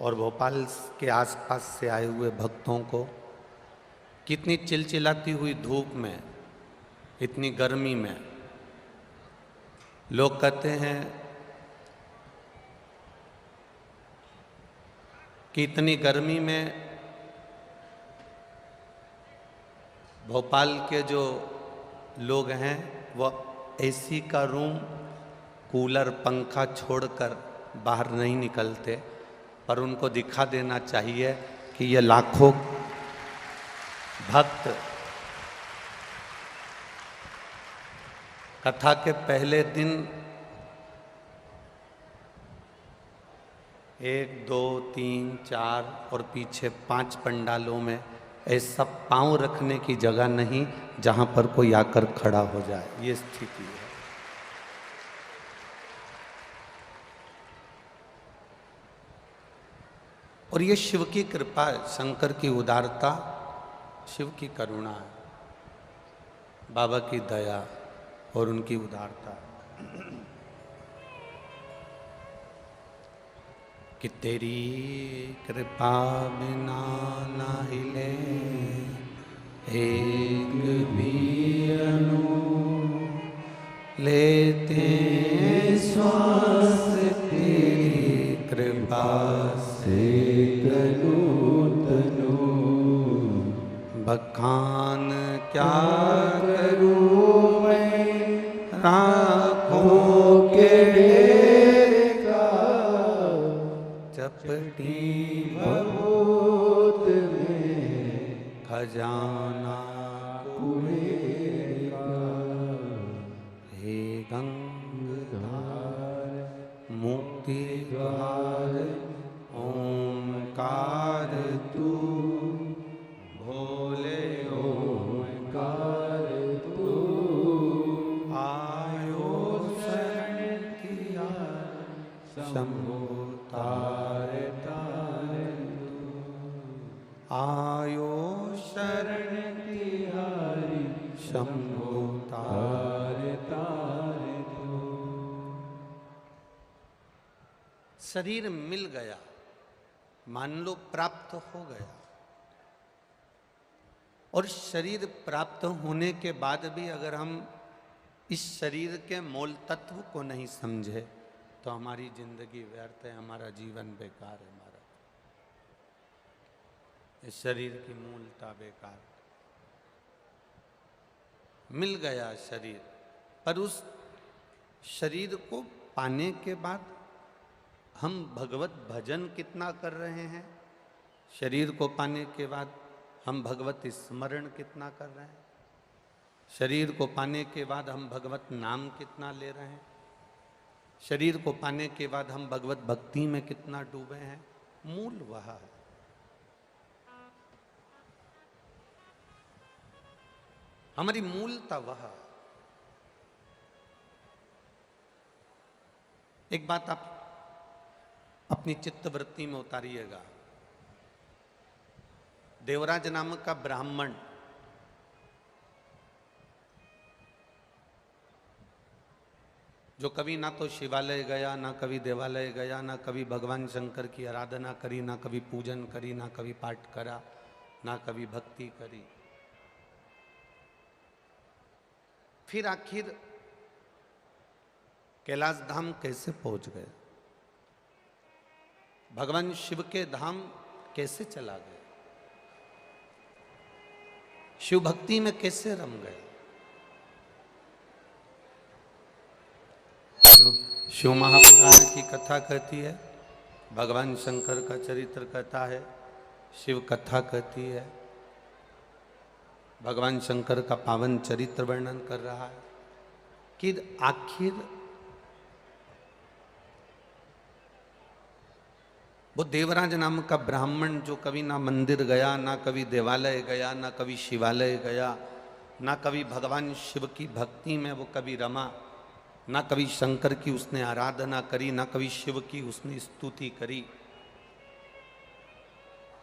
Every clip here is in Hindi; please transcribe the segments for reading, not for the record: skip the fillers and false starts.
और भोपाल के आसपास से आए हुए भक्तों को कितनी चिलचिलाती हुई धूप में, इतनी गर्मी में लोग कहते हैं कि इतनी गर्मी में भोपाल के जो लोग हैं वो एसी का रूम, कूलर, पंखा छोड़कर बाहर नहीं निकलते, पर उनको दिखा देना चाहिए कि ये लाखों भक्त कथा के पहले दिन 1, 2, 3, 4 और पीछे 5 पंडालों में ऐसा पांव रखने की जगह नहीं जहां पर कोई आकर खड़ा हो जाए। ये स्थिति है। और ये शिव की कृपा है, शंकर की उदारता, शिव की करुणा है, बाबा की दया और उनकी उदारता है कि तेरी कृपा बिना ना हिले एक भी अणु, लेते श्वास तेरी कृपा से तनु तनु, बखान क्या करूं मैं राखों के ढेर का, चपटी बहुत में खजाना कुबेर का, हे गंगाधार मुक्ति द्वार ओंकार तू, भोले ओंकार तू, आयो शरण किया शंभो तार तार तू, आयो शरण तिहारी शंभो तार तार तू। शरीर मिल गया, मान लो प्राप्त हो गया, और शरीर प्राप्त होने के बाद भी अगर हम इस शरीर के मूल तत्व को नहीं समझे तो हमारी जिंदगी व्यर्थ है, हमारा जीवन बेकार है। हमारा इस शरीर की मूलता बेकार। मिल गया शरीर, पर उस शरीर को पाने के बाद हम भगवत भजन कितना कर रहे हैं, शरीर को पाने के बाद हम भगवत स्मरण कितना कर रहे हैं, शरीर को पाने के बाद हम भगवत नाम कितना ले रहे हैं, शरीर को पाने के बाद हम भगवत भक्ति में कितना डूबे हैं। मूल वह है। हमारी मूलता वह है। एक बात आप अपनी चित्तवृत्ति में उतारिएगा। देवराज नामक का ब्राह्मण जो कभी ना तो शिवालय गया, ना कभी देवालय गया, ना कभी भगवान शंकर की आराधना करी, ना कभी पूजन करी, ना कभी पाठ करा, ना कभी भक्ति करी, फिर आखिर कैलाश धाम कैसे पहुंच गए, भगवान शिव के धाम कैसे चला गया, शिव भक्ति में कैसे रम गए। शिव महापुराण की कथा कहती है, भगवान शंकर का चरित्र कहता है, शिव कथा कहती है, भगवान शंकर का पावन चरित्र वर्णन कर रहा है कि आखिर वो देवराज नाम का ब्राह्मण जो कभी ना मंदिर गया, ना कभी देवालय गया, ना कभी शिवालय गया, ना कभी भगवान शिव की भक्ति में वो कभी रमा, ना कभी शंकर की उसने आराधना करी, ना कभी शिव की उसने स्तुति करी,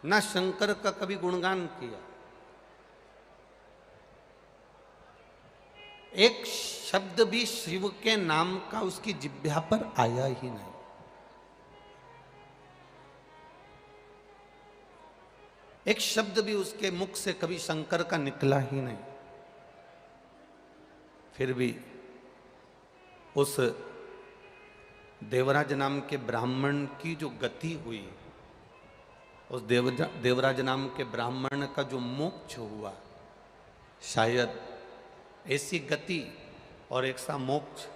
ना शंकर का कभी गुणगान किया, एक शब्द भी शिव के नाम का उसकी जिह्वा पर आया ही नहीं। एक शब्द भी उसके मुख से कभी शंकर का निकला ही नहीं। फिर भी उस देवराज नाम के ब्राह्मण की जो गति हुई, उस देवराज नाम के ब्राह्मण का जो मोक्ष हुआ, शायद ऐसी गति और ऐसा मोक्ष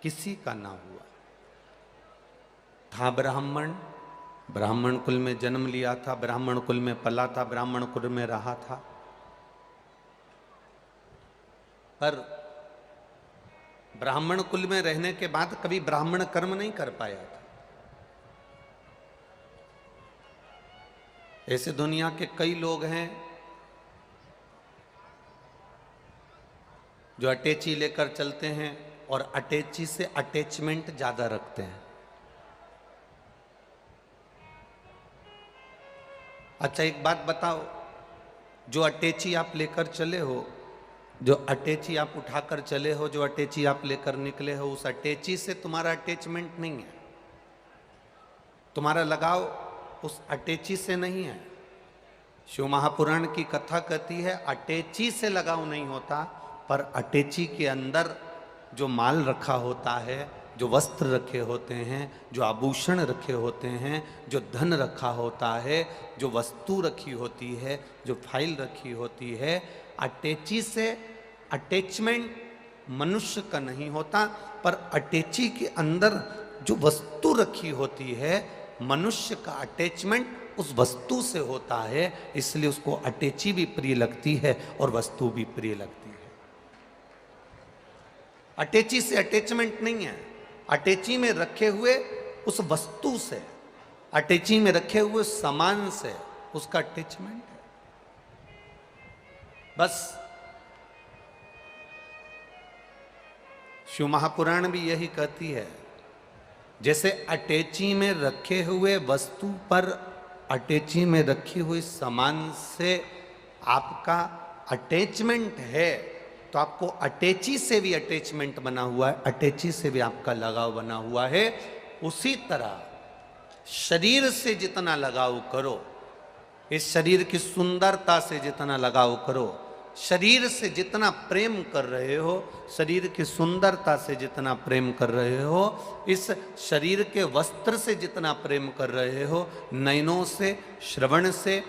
किसी का ना हुआ। था ब्राह्मण, ब्राह्मण कुल में जन्म लिया था, ब्राह्मण कुल में पला था, ब्राह्मण कुल में रहा था, पर ब्राह्मण कुल में रहने के बाद कभी ब्राह्मण कर्म नहीं कर पाया था। ऐसे दुनिया के कई लोग हैं जो अटैची लेकर चलते हैं और अटैची से अटैचमेंट ज्यादा रखते हैं। अच्छा एक बात बताओ, जो अटैची आप लेकर चले हो, जो अटैची आप उठाकर चले हो, जो अटैची आप लेकर निकले हो, उस अटैची से तुम्हारा अटैचमेंट नहीं है, तुम्हारा लगाव उस अटैची से नहीं है। शिव महापुराण की कथा कहती है अटैची से लगाव नहीं होता, पर अटैची के अंदर जो माल रखा होता है, जो वस्त्र रखे होते हैं, जो आभूषण रखे होते हैं, जो धन रखा होता है, जो वस्तु रखी होती है, जो फाइल रखी होती है, अटैची से अटैचमेंट मनुष्य का नहीं होता, पर अटैची के अंदर जो वस्तु रखी होती है, मनुष्य का अटैचमेंट उस वस्तु से होता है, इसलिए उसको अटैची भी प्रिय लगती है और वस्तु भी प्रिय लगती है। अटैची से अटैचमेंट नहीं है, अटैची में रखे हुए उस वस्तु से, अटैची में रखे हुए सामान से उसका अटैचमेंट है। बस शिव महापुराण भी यही कहती है, जैसे अटैची में रखे हुए वस्तु पर, अटैची में रखी हुई सामान से आपका अटैचमेंट है, तो आपको अटैची से भी अटैचमेंट बना हुआ है, अटैची से भी आपका लगाव बना हुआ है। उसी तरह शरीर से जितना लगाव करो, इस शरीर की सुंदरता से जितना लगाव करो, शरीर से जितना प्रेम कर रहे हो, शरीर की सुंदरता से जितना प्रेम कर रहे हो, इस शरीर के वस्त्र से जितना प्रेम कर रहे हो, नयनों से, श्रवण से,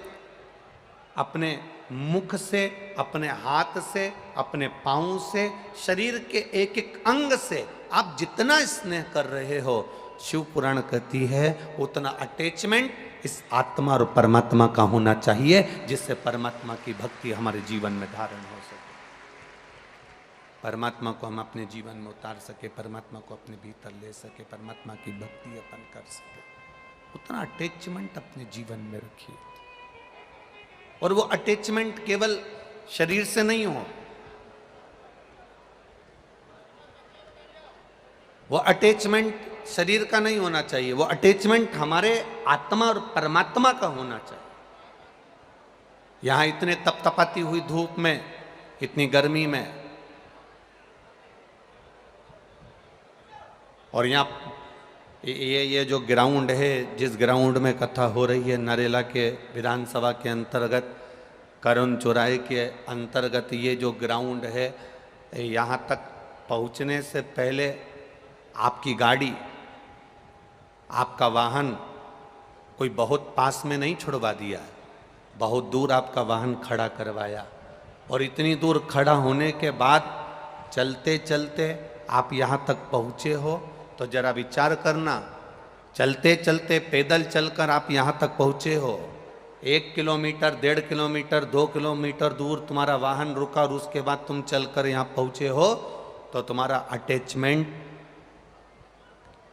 अपने मुख से, अपने हाथ से, अपने पांव से, शरीर के एक एक अंग से आप जितना स्नेह कर रहे हो, शिव पुराण कहती है उतना अटैचमेंट इस आत्मा और परमात्मा का होना चाहिए, जिससे परमात्मा की भक्ति हमारे जीवन में धारण हो सके, परमात्मा को हम अपने जीवन में उतार सके, परमात्मा को अपने भीतर ले सके, परमात्मा की भक्ति अपन कर सके, उतना अटैचमेंट अपने जीवन में रखिए। और वो अटैचमेंट केवल शरीर से नहीं हो, वो अटैचमेंट शरीर का नहीं होना चाहिए, वो अटैचमेंट हमारे आत्मा और परमात्मा का होना चाहिए। यहां इतने तपतपाती हुई धूप में, इतनी गर्मी में, और यहाँ ये जो ग्राउंड है, जिस ग्राउंड में कथा हो रही है, नरेला के विधानसभा के अंतर्गत, करुण चौराहे के अंतर्गत ये जो ग्राउंड है, यहाँ तक पहुँचने से पहले आपकी गाड़ी, आपका वाहन कोई बहुत पास में नहीं छुड़वा दिया, बहुत दूर आपका वाहन खड़ा करवाया, और इतनी दूर खड़ा होने के बाद चलते चलते आप यहाँ तक पहुँचे हो, तो जरा विचार करना, चलते चलते पैदल चलकर आप यहाँ तक पहुँचे हो, 1 किलोमीटर, 1.5 किलोमीटर, 2 किलोमीटर दूर तुम्हारा वाहन रुका, और उसके बाद तुम चलकर यहाँ पहुँचे हो, तो तुम्हारा अटैचमेंट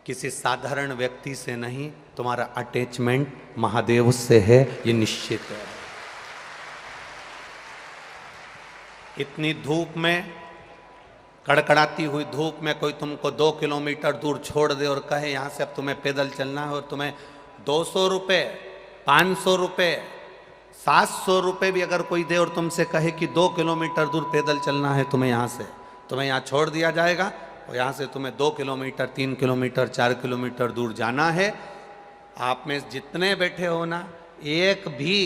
किसी साधारण व्यक्ति से नहीं, तुम्हारा अटैचमेंट महादेव से है, ये निश्चित है। इतनी धूप में, कड़कड़ाती हुई धूप में कोई तुमको 2 किलोमीटर दूर छोड़ दे और कहे यहाँ से अब तुम्हें पैदल चलना है, और तुम्हें 200 रुपये, 500 रुपये, 700 रुपये भी अगर कोई दे और तुमसे कहे कि 2 किलोमीटर दूर पैदल चलना है तुम्हें यहाँ से, तुम्हें यहाँ छोड़ दिया जाएगा, और यहाँ से तुम्हें 2 किलोमीटर, 3 किलोमीटर, 4 किलोमीटर दूर जाना है। आप में जितने बैठे हो ना, एक भी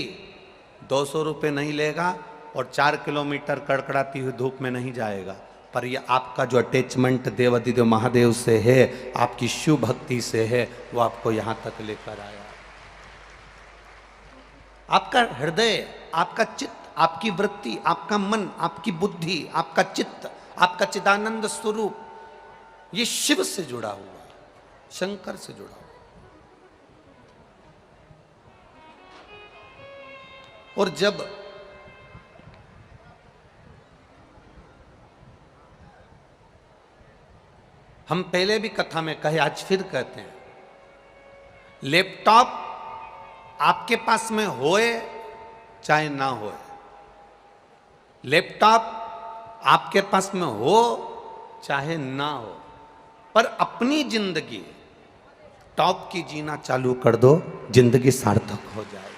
200 रुपये नहीं लेगा और 4 किलोमीटर कड़कड़ाती हुई धूप में नहीं जाएगा, पर ये आपका जो अटैचमेंट देवाधिदेव महादेव से है, आपकी शिव भक्ति से है, वो आपको यहाँ तक लेकर आया। आपका हृदय, आपका चित्त, आपकी वृत्ति, आपका मन, आपकी बुद्धि, आपका चित्त, आपका चिदानंद स्वरूप, ये शिव से जुड़ा हुआ है, शंकर से जुड़ा हुआ। और जब हम पहले भी कथा में कहे, आज फिर कहते हैं, लैपटॉप आपके पास में होए चाहे ना होए, लैपटॉप आपके पास में हो चाहे ना हो, पर अपनी जिंदगी टॉप की जीना चालू कर दो, जिंदगी सार्थक हो जाएगी।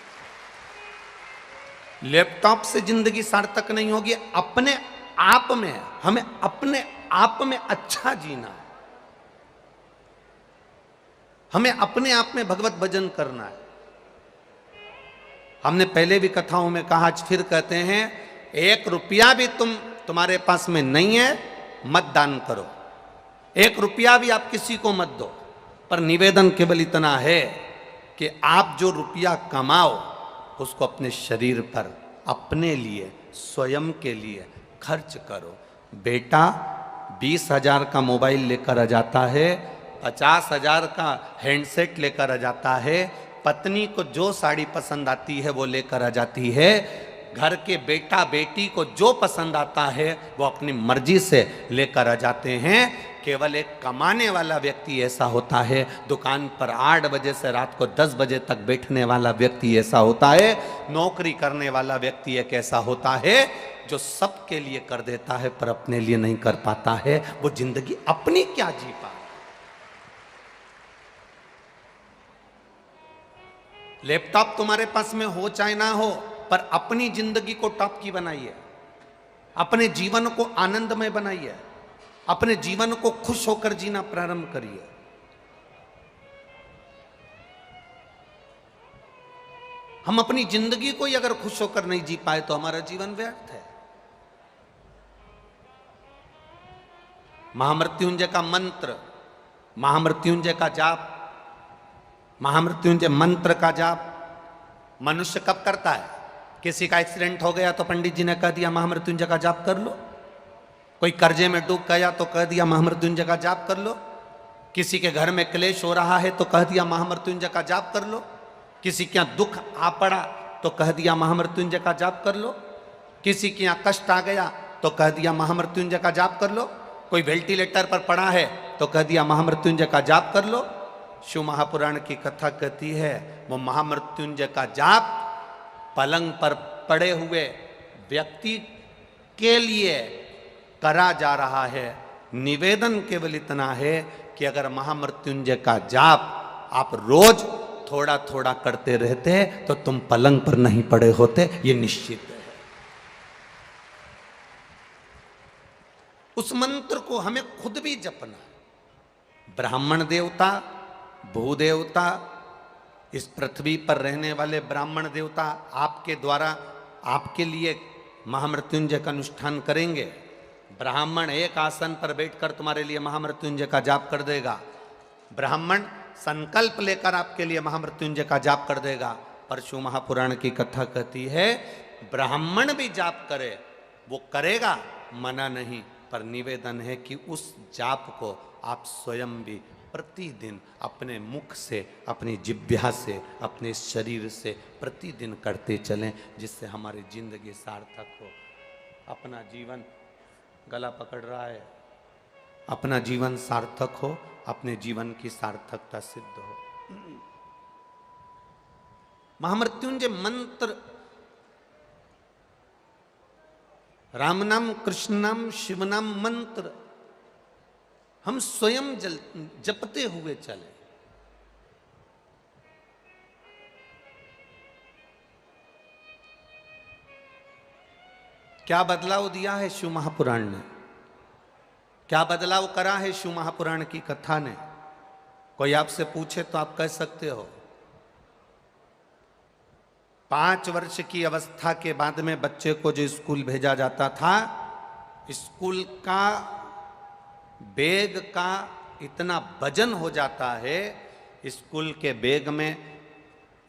लैपटॉप से जिंदगी सार्थक नहीं होगी, अपने आप में, हमें अपने आप में अच्छा जीना है, हमें अपने आप में भगवत भजन करना है। हमने पहले भी कथाओं में कहा, आज फिर कहते हैं, 1 रुपया भी तुम्हारे पास में नहीं है, मत दान करो, 1 रुपया भी आप किसी को मत दो, पर निवेदन केवल इतना है कि आप जो रुपया कमाओ उसको अपने शरीर पर, अपने लिए, स्वयं के लिए खर्च करो। बेटा 20,000 का मोबाइल लेकर आ जाता है, 50,000 का हैंडसेट लेकर आ जाता है, पत्नी को जो साड़ी पसंद आती है वो लेकर आ जाती है, घर के बेटा बेटी को जो पसंद आता है वो अपनी मर्जी से लेकर आ जाते हैं। केवल एक कमाने वाला व्यक्ति ऐसा होता है, दुकान पर 8 बजे से रात को 10 बजे तक बैठने वाला व्यक्ति ऐसा होता है, नौकरी करने वाला व्यक्ति एक ऐसा होता है जो सबके लिए कर देता है पर अपने लिए नहीं कर पाता है। वो जिंदगी अपनी क्या जी पाए। लैपटॉप तुम्हारे पास में हो चाहे ना हो, पर अपनी जिंदगी को टॉप की बनाइए, अपने जीवन को आनंदमय बनाइए, अपने जीवन को खुश होकर जीना प्रारंभ करिए। हम अपनी जिंदगी को ही अगर खुश होकर नहीं जी पाए तो हमारा जीवन व्यर्थ है। महामृत्युंजय का मंत्र, महामृत्युंजय का जाप, महामृत्युंजय मंत्र का जाप मनुष्य कब करता है? किसी का एक्सीडेंट हो गया तो पंडित जी ने कह दिया महामृत्युंजय का जाप कर लो, कोई कर्जे में डूब गया तो कह दिया महामृत्युंजय का जाप कर लो, किसी के घर में क्लेश हो रहा है तो कह दिया महामृत्युंजय का जाप कर लो, किसी के यहाँ दुख आ पड़ा तो कह दिया महामृत्युंजय का जाप कर लो, किसी के यहाँ कष्ट आ गया तो कह दिया महामृत्युंजय का जाप कर लो, कोई वेंटिलेटर पर पड़ा है तो कह दिया महामृत्युंजय का जाप कर लो। शिव महापुराण की कथा कहती है वो महामृत्युंजय का जाप पलंग पर पड़े हुए व्यक्ति के लिए करा जा रहा है। निवेदन केवल इतना है कि अगर महामृत्युंजय का जाप आप रोज थोड़ा थोड़ा करते रहते तो तुम पलंग पर नहीं पड़े होते, ये निश्चित है। उस मंत्र को हमें खुद भी जपना। ब्राह्मण देवता, भूदेवता, इस पृथ्वी पर रहने वाले ब्राह्मण देवता आपके द्वारा आपके लिए महामृत्युंजय का अनुष्ठान करेंगे। ब्राह्मण एक आसन पर बैठकर तुम्हारे लिए महामृत्युंजय का जाप कर देगा, ब्राह्मण संकल्प लेकर आपके लिए महामृत्युंजय का जाप कर देगा। पर शिव महापुराण की कथा कहती है ब्राह्मण भी जाप करे, वो करेगा, मना नहीं, पर निवेदन है कि उस जाप को आप स्वयं भी प्रतिदिन अपने मुख से, अपनी जिह्वा से, अपने शरीर से प्रतिदिन करते चलें, जिससे हमारी जिंदगी सार्थक हो। अपना जीवन गला पकड़ रहा है, अपना जीवन सार्थक हो, अपने जीवन की सार्थकता सिद्ध हो। महामृत्युंजय मंत्र राम नाम, कृष्ण नाम, शिव नाम मंत्र हम स्वयं जपते हुए चले। क्या बदलाव दिया है शिव महापुराण ने? क्या बदलाव करा है शिव महापुराण की कथा ने? कोई आपसे पूछे तो आप कह सकते हो 5 वर्ष की अवस्था के बाद में बच्चे को जो स्कूल भेजा जाता था, स्कूल का बैग का इतना वजन हो जाता है, स्कूल के बैग में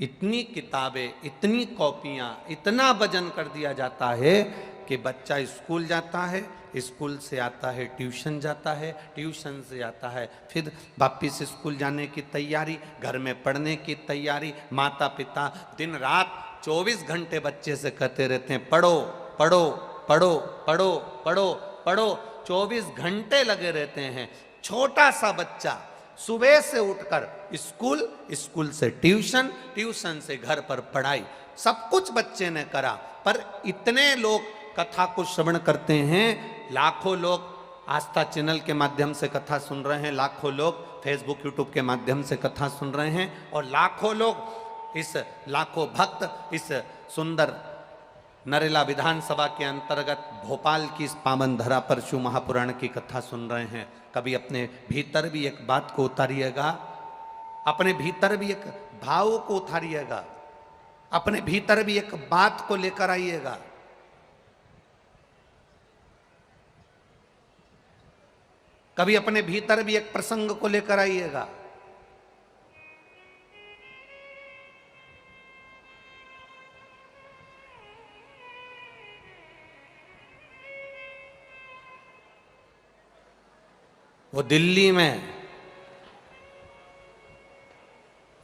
इतनी किताबें, इतनी कॉपियां, इतना वजन कर दिया जाता है कि बच्चा स्कूल जाता है, स्कूल से आता है ट्यूशन जाता है, ट्यूशन से आता है फिर वापिस स्कूल जाने की तैयारी, घर में पढ़ने की तैयारी। माता पिता दिन रात 24 घंटे बच्चे से कहते रहते हैं पढ़ो पढ़ो पढ़ो पढ़ो पढ़ो पढ़ो, 24 घंटे लगे रहते हैं। छोटा सा बच्चा सुबह से उठकर स्कूल, स्कूल से ट्यूशन, ट्यूशन से घर पर पढ़ाई, सब कुछ बच्चे ने करा। पर इतने लोग कथा को श्रवण करते हैं, लाखों लोग आस्था चैनल के माध्यम से कथा सुन रहे हैं, लाखों लोग फेसबुक यूट्यूब के माध्यम से कथा सुन रहे हैं, और लाखों लोग लाखों भक्त इस सुंदर नरेला विधानसभा के अंतर्गत भोपाल की इस पावन धरा पर शिव महापुराण की कथा सुन रहे हैं। कभी अपने भीतर भी एक बात को उतारिएगा, अपने भीतर भी एक भाव को उतारिएगा, अपने भीतर भी एक बात को लेकर आइएगा। कभी अपने भीतर भी एक प्रसंग को लेकर आइएगा। वो दिल्ली में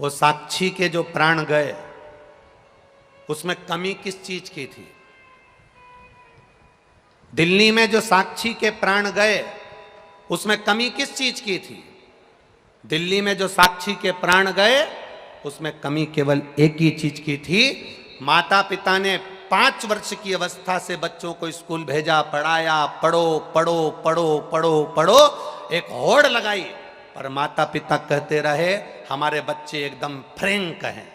वो साक्षी के जो प्राण गए, उसमें कमी किस चीज की थी? दिल्ली में जो साक्षी के प्राण गए, उसमें कमी किस चीज की थी? दिल्ली में जो साक्षी के प्राण गए, उसमें कमी केवल एक ही चीज की थी। माता पिता ने 5 वर्ष की अवस्था से बच्चों को स्कूल भेजा, पढ़ाया, पढ़ो पढ़ो पढ़ो पढ़ो पढ़ो, एक होड़ लगाई, पर माता पिता कहते रहे हमारे बच्चे एकदम फ्रैंक हैं,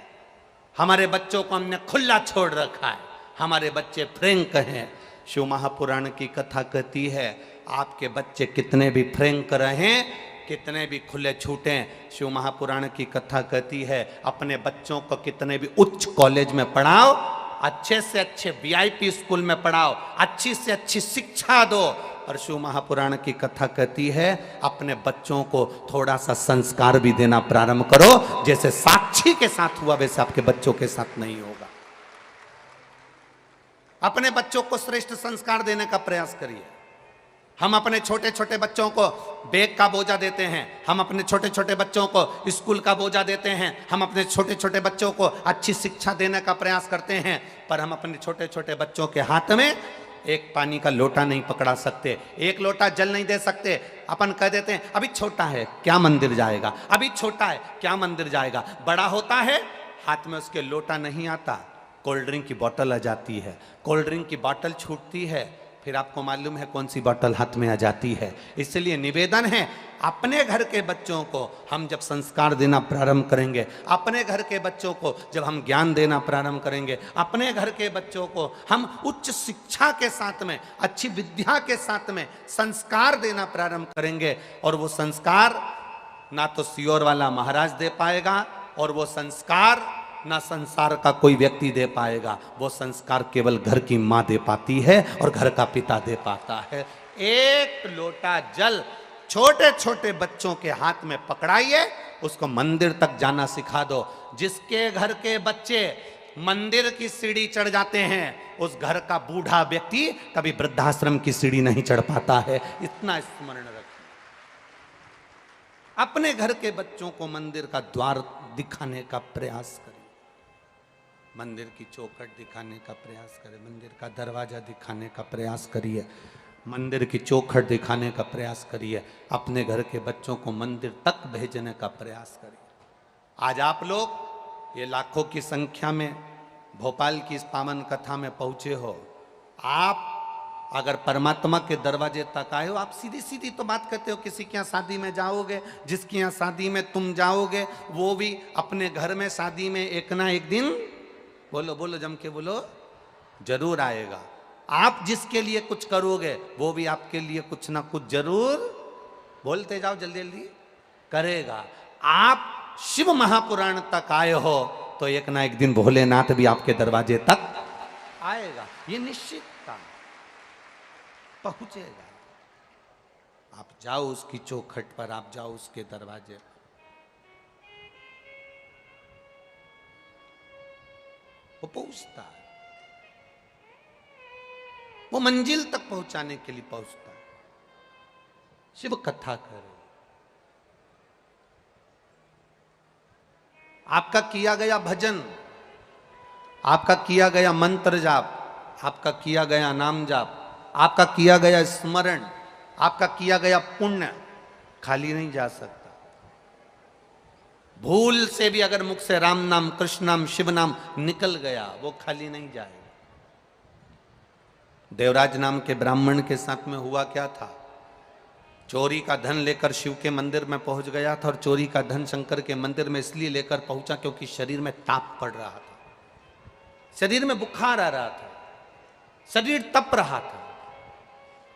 हमारे बच्चों को हमने खुला छोड़ रखा है, हमारे बच्चे फ्रैंक हैं। शिव महापुराण की कथा कहती है आपके बच्चे कितने भी फ्रैंक रहें, कितने भी खुले छूटें, शिव महापुराण की कथा कहती है अपने बच्चों को कितने भी उच्च कॉलेज में पढ़ाओ, अच्छे से अच्छे वीआईपी स्कूल में पढ़ाओ, अच्छी से अच्छी शिक्षा दो, और शिव महापुराण की कथा कहती है अपने बच्चों को थोड़ा सा संस्कार भी देना प्रारंभ करो। जैसे साक्षी के साथ हुआ वैसे आपके बच्चों के साथ नहीं होगा। अपने बच्चों को श्रेष्ठ संस्कार देने का प्रयास करिए। हम अपने छोटे छोटे बच्चों को बैग का बोझा देते हैं, हम अपने छोटे छोटे बच्चों को स्कूल का बोझा देते हैं, हम अपने छोटे छोटे बच्चों को अच्छी शिक्षा देने का प्रयास करते हैं, पर हम अपने छोटे छोटे बच्चों के हाथ में एक पानी का लोटा नहीं पकड़ा सकते, एक लोटा जल नहीं दे सकते। अपन कह देते हैं अभी छोटा है क्या मंदिर जाएगा, अभी छोटा है क्या मंदिर जाएगा। बड़ा होता है हाथ में उसके लोटा नहीं आता, कोल्ड ड्रिंक की बोतल आ जाती है, कोल्ड ड्रिंक की बोतल छूटती है, फिर आपको मालूम है कौन सी बोतल हाथ में आ जाती है। इसलिए निवेदन है अपने घर के बच्चों को हम जब संस्कार देना प्रारंभ करेंगे, अपने घर के बच्चों को जब हम ज्ञान देना प्रारंभ करेंगे, अपने घर के बच्चों को हम उच्च शिक्षा के साथ में, अच्छी विद्या के साथ में संस्कार देना प्रारंभ करेंगे, और वो संस्कार ना तो सियोर वाला महाराज दे पाएगा, और वो संस्कार ना संसार का कोई व्यक्ति दे पाएगा, वो संस्कार केवल घर की माँ दे पाती है और घर का पिता दे पाता है। एक लोटा जल छोटे छोटे बच्चों के हाथ में पकड़ाइए, उसको मंदिर तक जाना सिखा दो। जिसके घर के बच्चे मंदिर की सीढ़ी चढ़ जाते हैं, उस घर का बूढ़ा व्यक्ति कभी वृद्धाश्रम की सीढ़ी नहीं चढ़ पाता है। इतना स्मरण रखिए। अपने घर के बच्चों को मंदिर का द्वार दिखाने का प्रयास करें, मंदिर की चौखट दिखाने का प्रयास करें, मंदिर का दरवाजा दिखाने का प्रयास करिए, मंदिर की चौखट दिखाने का प्रयास करिए, अपने घर के बच्चों को मंदिर तक भेजने का प्रयास करिए। आज आप लोग ये लाखों की संख्या में भोपाल की इस पावन कथा में पहुंचे हो, आप अगर परमात्मा के दरवाजे तक आए हो, आप सीधी सीधी तो बात करते हो, किसी के यहाँ शादी में जाओगे, जिसके यहाँ शादी में तुम जाओगे वो भी अपने घर में शादी में एक ना एक दिन, बोलो बोलो जम के बोलो, जरूर आएगा। आप जिसके लिए कुछ करोगे वो भी आपके लिए कुछ ना कुछ जरूर, बोलते जाओ जल्दी जल्दी, करेगा। आप शिव महापुराण तक आए हो तो एक ना एक दिन भोलेनाथ भी आपके दरवाजे तक आएगा, ये निश्चित था, पहुंचेगा। आप जाओ उसकी चौखट पर, आप जाओ उसके दरवाजे पर, वो पहुंचता है, वो मंजिल तक पहुंचाने के लिए पहुंचता है। शिव कथा करें, आपका किया गया भजन, आपका किया गया मंत्र जाप, आपका किया गया नाम जाप, आपका किया गया स्मरण, आपका किया गया पुण्य खाली नहीं जा सकता। भूल से भी अगर मुख से राम नाम, कृष्ण नाम, शिव नाम निकल गया, वो खाली नहीं जाएगा। देवराज नाम के ब्राह्मण के साथ में हुआ क्या था? चोरी का धन लेकर शिव के मंदिर में पहुंच गया था, और चोरी का धन शंकर के मंदिर में इसलिए लेकर पहुंचा क्योंकि शरीर में ताप पड़ रहा था, शरीर में बुखार आ रहा था, शरीर तप रहा था।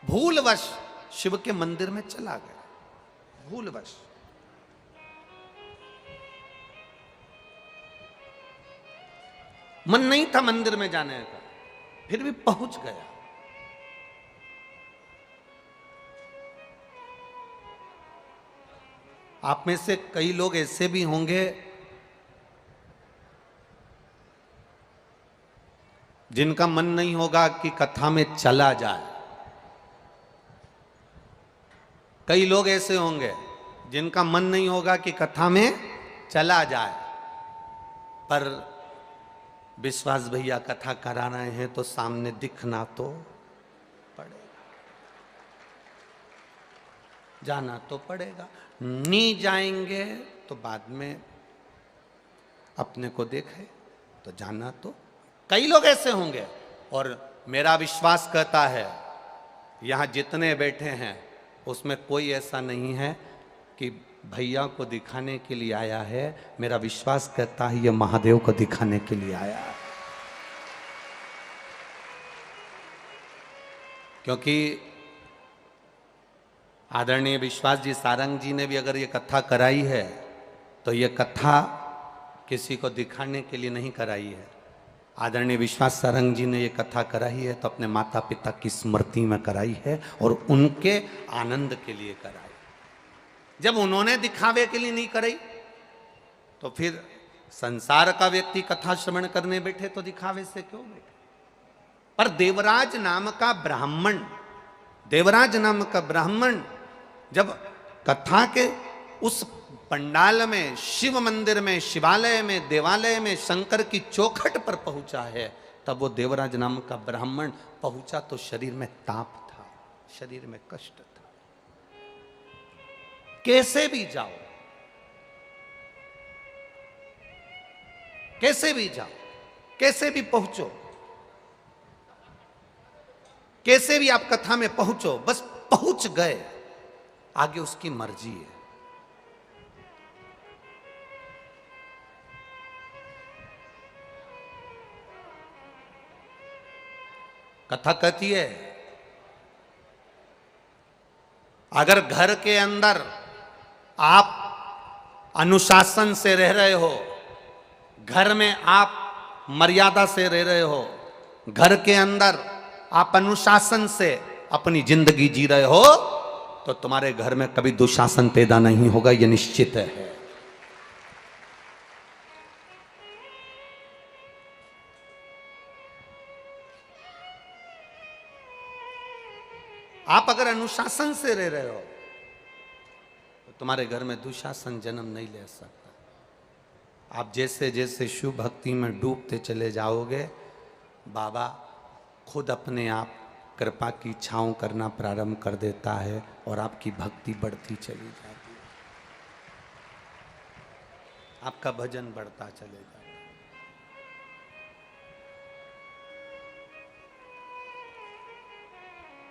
भूलवश शिव के मंदिर में चला गया, भूलवश। मन नहीं था मंदिर में जाने का, फिर भी पहुंच गया। आप में से कई लोग ऐसे भी होंगे जिनका मन नहीं होगा कि कथा में चला जाए। कई लोग ऐसे होंगे जिनका मन नहीं होगा कि कथा में चला जाए, पर विश्वास भैया कथा करा रहे हैं तो सामने दिखना तो पड़ेगा, जाना तो पड़ेगा। नहीं जाएंगे तो बाद में अपने को देखे, तो जाना तो। कई लोग ऐसे होंगे, और मेरा विश्वास कहता है यहां जितने बैठे हैं उसमें कोई ऐसा नहीं है कि भैया को दिखाने के लिए आया है। मेरा विश्वास कहता है ये महादेव को दिखाने के लिए आया है, क्योंकि आदरणीय विश्वास जी सारंग जी ने भी अगर ये कथा कराई है तो ये कथा किसी को दिखाने के लिए नहीं कराई है। आदरणीय विश्वास सारंग जी ने ये कथा कराई है तो अपने माता पिता की स्मृति में कराई है और उनके आनंद के लिए कराई। जब उन्होंने दिखावे के लिए नहीं कराई तो फिर संसार का व्यक्ति कथा श्रवण करने बैठे तो दिखावे से क्यों बैठे? पर देवराज नाम का ब्राह्मण, देवराज नाम का ब्राह्मण जब कथा के उस पंडाल में, शिव मंदिर में, शिवालय में, देवालय में, शंकर की चौखट पर पहुंचा है, तब वो देवराज नाम का ब्राह्मण पहुंचा तो शरीर में ताप था, शरीर में कष्ट था। कैसे भी जाओ, कैसे भी जाओ, कैसे भी पहुंचो, कैसे भी आप कथा में पहुंचो, बस पहुंच गए, आगे उसकी मर्जी है। कथा कहती है अगर घर के अंदर आप अनुशासन से रह रहे हो, घर में आप मर्यादा से रह रहे हो, घर के अंदर आप अनुशासन से अपनी जिंदगी जी रहे हो, तो तुम्हारे घर में कभी दुशासन पैदा नहीं होगा, यह निश्चित है। आप अगर अनुशासन से रह रहे हो तो तुम्हारे घर में दुशासन जन्म नहीं ले सकता। आप जैसे जैसे शिव भक्ति में डूबते चले जाओगे, बाबा खुद अपने आप कृपा की छांव करना प्रारंभ कर देता है और आपकी भक्ति बढ़ती चली जाती है, आपका भजन बढ़ता चलेगा।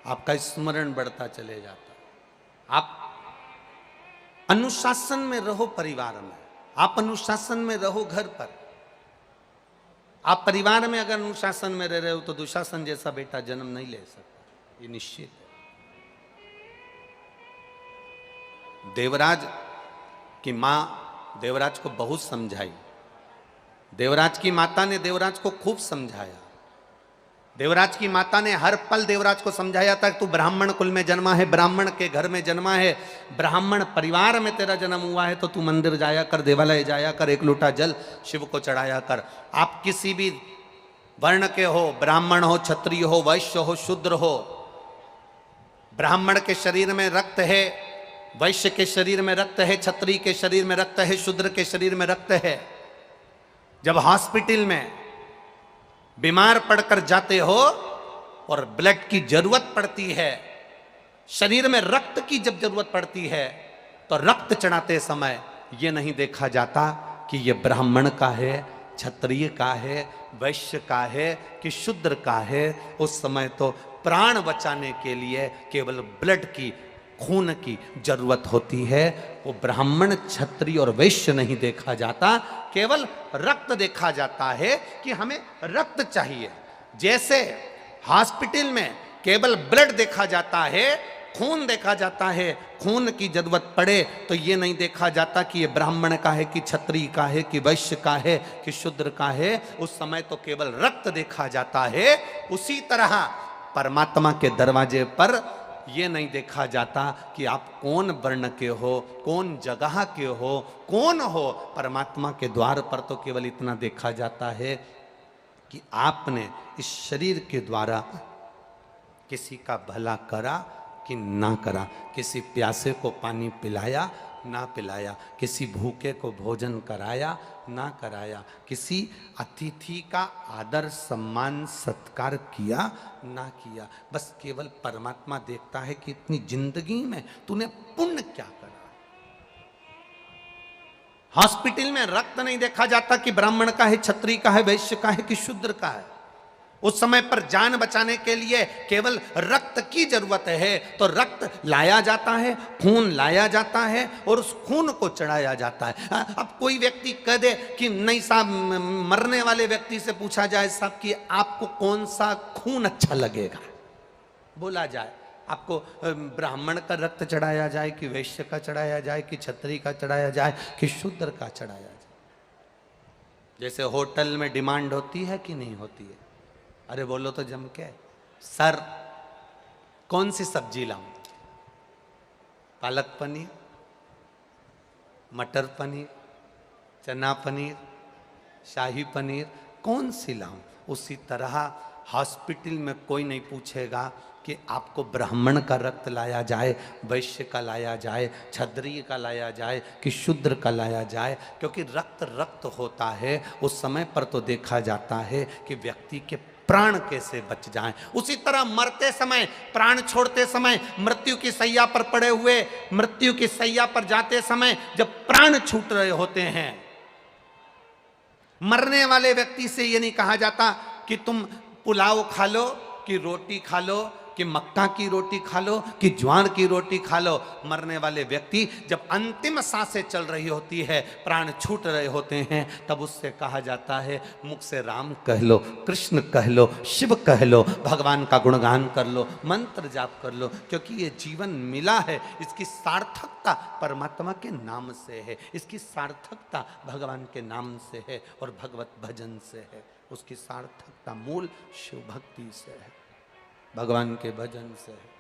आपका स्मरण बढ़ता चले जाता। आप अनुशासन में रहो, परिवार में आप अनुशासन में रहो, घर पर आप परिवार में अगर अनुशासन में रह रहे हो तो दुशासन जैसा बेटा जन्म नहीं ले सकता, ये निश्चित है। देवराज की मां देवराज को बहुत समझाई, देवराज की माता ने देवराज को खूब समझाया। देवराज की माता ने हर पल देवराज को समझाया था कि तू ब्राह्मण कुल में जन्मा है, ब्राह्मण के घर में जन्मा है, ब्राह्मण परिवार में तेरा जन्म हुआ है, तो तू मंदिर जाया कर, देवालय जाया कर, एक लोटा जल शिव को चढ़ाया कर। आप किसी भी वर्ण के हो, ब्राह्मण हो, क्षत्रिय हो, वैश्य हो, शूद्र हो, ब्राह्मण के शरीर में रक्त है, वैश्य के शरीर में रक्त है, क्षत्रिय के शरीर में रक्त है, शूद्र के शरीर में रक्त है। जब हॉस्पिटल में बीमार पड़कर जाते हो और ब्लड की जरूरत पड़ती है, शरीर में रक्त की जब जरूरत पड़ती है, तो रक्त चढ़ाते समय यह नहीं देखा जाता कि यह ब्राह्मण का है, क्षत्रिय का है, वैश्य का है कि शूद्र का है। उस समय तो प्राण बचाने के लिए केवल ब्लड की, खून की जरूरत होती है। वो ब्राह्मण, क्षत्रिय और वैश्य नहीं देखा जाता, केवल रक्त देखा जाता है कि हमें रक्त चाहिए। जैसे हॉस्पिटल में केवल ब्लड देखा जाता है, खून देखा जाता है, खून की जरूरत पड़े तो ये नहीं देखा जाता कि ये ब्राह्मण का है कि क्षत्रिय का है कि वैश्य का है कि शूद्र का है। उस समय तो केवल रक्त देखा जाता है। उसी तरह परमात्मा के दरवाजे पर ये नहीं देखा जाता कि आप कौन वर्ण के हो, कौन जगह के हो, कौन हो। परमात्मा के द्वार पर तो केवल इतना देखा जाता है कि आपने इस शरीर के द्वारा किसी का भला करा कि ना करा, किसी प्यासे को पानी पिलाया ना पिलाया, किसी भूखे को भोजन कराया ना कराया, किसी अतिथि का आदर सम्मान सत्कार किया ना किया। बस केवल परमात्मा देखता है कि इतनी जिंदगी में तूने पुण्य क्या करा। हॉस्पिटल में रक्त नहीं देखा जाता कि ब्राह्मण का है, क्षत्रिय का है, वैश्य का है कि शूद्र का है। उस समय पर जान बचाने के लिए केवल रक्त की जरूरत है, तो रक्त लाया जाता है, खून लाया जाता है और उस खून को चढ़ाया जाता है। अब कोई व्यक्ति कह दे कि नहीं साहब, मरने वाले व्यक्ति से पूछा जाए साहब कि आपको कौन सा खून अच्छा लगेगा, बोला जाए आपको ब्राह्मण का रक्त चढ़ाया जाए कि वैश्य का चढ़ाया जाए कि क्षत्रिय का चढ़ाया जाए कि शूद्र का चढ़ाया जाए। जैसे होटल में डिमांड होती है कि नहीं होती है, अरे बोलो तो जम के, सर कौन सी सब्जी लाऊं, पालक पनीर, मटर पनीर, चना पनीर, शाही पनीर, कौन सी लाऊं। उसी तरह हॉस्पिटल में कोई नहीं पूछेगा कि आपको ब्राह्मण का रक्त लाया जाए, वैश्य का लाया जाए, क्षत्रिय का लाया जाए कि शूद्र का लाया जाए, क्योंकि रक्त रक्त होता है। उस समय पर तो देखा जाता है कि व्यक्ति के प्राण कैसे बच जाएं। उसी तरह मरते समय, प्राण छोड़ते समय, मृत्यु की सैया पर पड़े हुए, मृत्यु की सैया पर जाते समय जब प्राण छूट रहे होते हैं, मरने वाले व्यक्ति से ये नहीं कहा जाता कि तुम पुलाव खा लो कि रोटी खा लो कि मक्का की रोटी खा लो कि ज्वार की रोटी खा लो। मरने वाले व्यक्ति जब अंतिम सांसें चल रही होती है, प्राण छूट रहे होते हैं, तब उससे कहा जाता है मुख से राम कह लो, कृष्ण कह लो, शिव कह लो, भगवान का गुणगान कर लो, मंत्र जाप कर लो, क्योंकि ये जीवन मिला है, इसकी सार्थकता परमात्मा के नाम से है, इसकी सार्थकता भगवान के नाम से है और भगवत भजन से है। उसकी सार्थकता मूल शिव भक्ति से है, भगवान के भजन से है।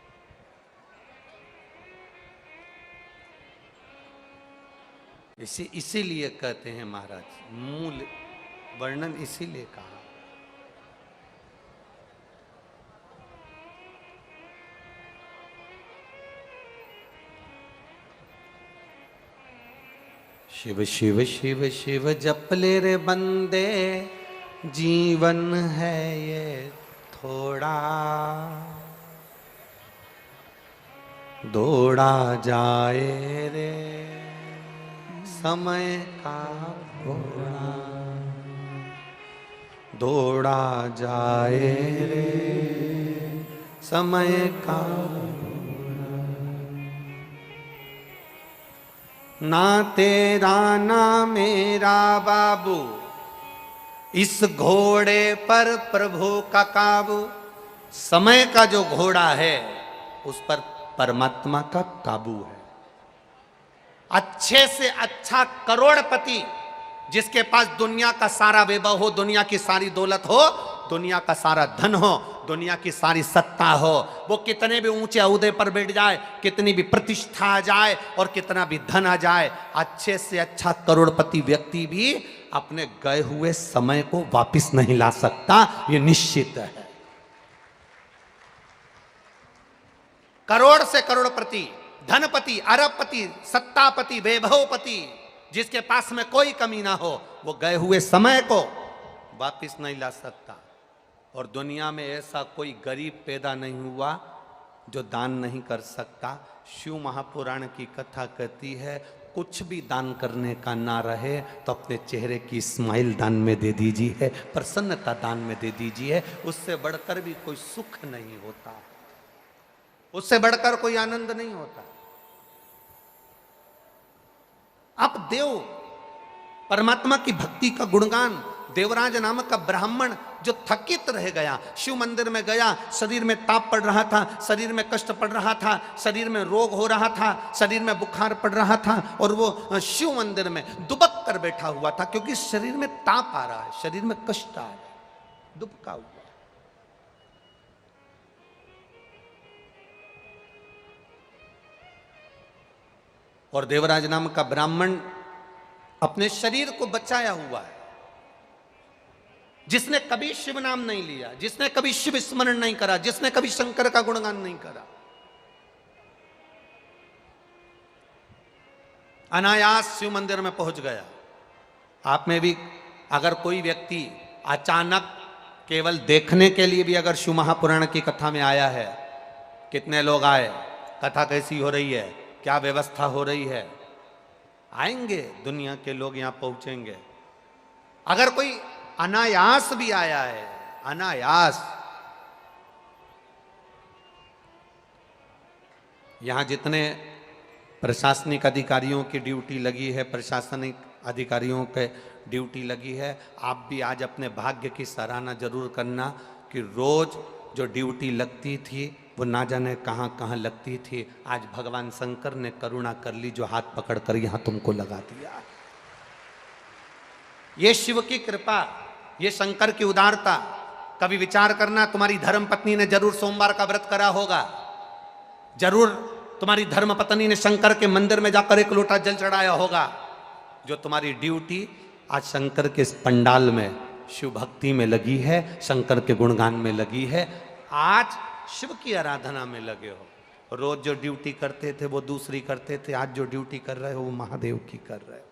इसीलिए कहते हैं महाराज, मूल वर्णन इसीलिए कहा। शिव शिव शिव शिव जप ले रे बंदे, जीवन है ये थोड़ा, दौड़ा जाए रे समय का घोड़ा, दौड़ा जाए रे समय का घोड़ा। ना तेरा ना मेरा बाबू, इस घोड़े पर प्रभु का काबू। समय का जो घोड़ा है उस पर परमात्मा का काबू है। अच्छे से अच्छा करोड़पति जिसके पास दुनिया का सारा वैभव हो, दुनिया की सारी दौलत हो, दुनिया का सारा धन हो, दुनिया की सारी सत्ता हो, वो कितने भी ऊंचे ओहदे पर बैठ जाए, कितनी भी प्रतिष्ठा आ जाए और कितना भी धन आ जाए, अच्छे से अच्छा करोड़पति व्यक्ति भी अपने गए हुए समय को वापस नहीं ला सकता, ये निश्चित है। करोड़ से करोड़पति, धनपति, अरबपति, सत्तापति, वैभवपति, जिसके पास में कोई कमी ना हो, वो गए हुए समय को वापस नहीं ला सकता। और दुनिया में ऐसा कोई गरीब पैदा नहीं हुआ जो दान नहीं कर सकता। शिव महापुराण की कथा कहती है, कुछ भी दान करने का ना रहे तो अपने चेहरे की स्माइल दान में दे दीजिए, प्रसन्नता दान में दे दीजिए। उससे बढ़कर भी कोई सुख नहीं होता, उससे बढ़कर कोई आनंद नहीं होता। अब देव परमात्मा की भक्ति का गुणगान, देवराज नामक का ब्राह्मण जो थकित रह गया, शिव मंदिर में गया, शरीर में ताप पड़ रहा था, शरीर में कष्ट पड़ रहा था, शरीर में रोग हो रहा था, शरीर में बुखार पड़ रहा था, और वो शिव मंदिर में दुबक कर बैठा हुआ था, क्योंकि शरीर में ताप आ रहा है, शरीर में कष्ट आ रहा है, दुबका हुआ। और देवराज नाम का ब्राह्मण अपने शरीर को बचाया हुआ है, जिसने कभी शिव नाम नहीं लिया, जिसने कभी शिव स्मरण नहीं करा, जिसने कभी शंकर का गुणगान नहीं करा, अनायास शिव मंदिर में पहुंच गया। आप में भी अगर कोई व्यक्ति अचानक केवल देखने के लिए भी अगर शिव महापुराण की कथा में आया है, कितने लोग आए, कथा कैसी हो रही है, क्या व्यवस्था हो रही है, आएंगे दुनिया के लोग यहां पहुंचेंगे। अगर कोई अनायास भी आया है, अनायास, यहां जितने प्रशासनिक अधिकारियों की ड्यूटी लगी है, प्रशासनिक अधिकारियों के ड्यूटी लगी है, आप भी आज अपने भाग्य की सराहना जरूर करना कि रोज जो ड्यूटी लगती थी वो ना जाने कहां कहां लगती थी, आज भगवान शंकर ने करुणा कर ली, जो हाथ पकड़कर यहां तुमको लगा दिया। ये शिव की कृपा, ये शंकर की उदारता। कभी विचार करना, तुम्हारी धर्म पत्नी ने जरूर सोमवार का व्रत करा होगा, जरूर तुम्हारी धर्म पत्नी ने शंकर के मंदिर में जाकर एक लोटा जल चढ़ाया होगा। जो तुम्हारी ड्यूटी आज शंकर के इस पंडाल में शिव भक्ति में लगी है, शंकर के गुणगान में लगी है, आज शिव की आराधना में लगे हो। रोज जो ड्यूटी करते थे वो दूसरी करते थे, आज जो ड्यूटी कर रहे हो वो महादेव की कर रहे हो।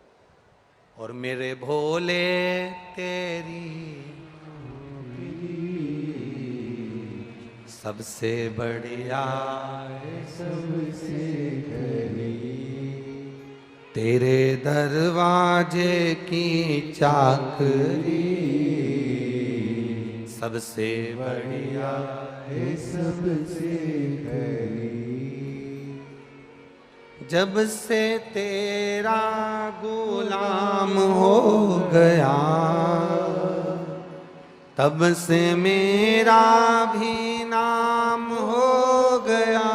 और मेरे भोले तेरी सबसे बढ़िया सबसे घनी, तेरे दरवाजे की चाकरी सबसे बढ़िया है सबसे घनी। जब से तेरा गुलाम हो गया, तब से मेरा भी नाम हो गया।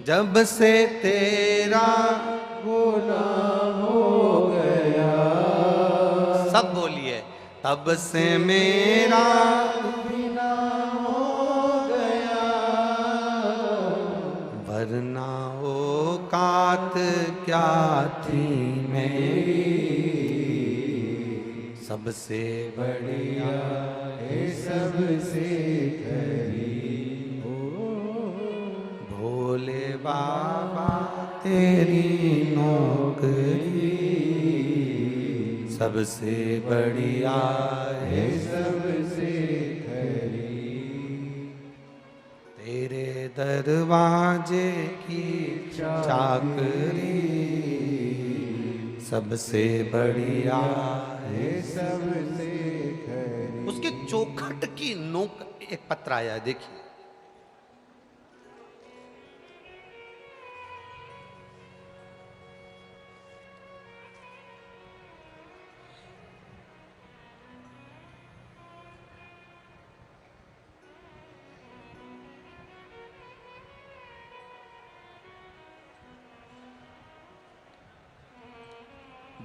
जब से तेरा गुलाम हो गया, सब बोलिए, तब से मेरा भी नाम हो गया। वरना औकात क्या थी मेरी, सबसे बढ़िया है सबसे खरी। भोले बाबा तेरी नौकरी सबसे बढ़िया है सबसे खरी। तेरे दरवाजे की चाकरी सबसे बढ़िया है सबसे खरी। उसके चौखट की नोक एक पत्र आया है, देखिए।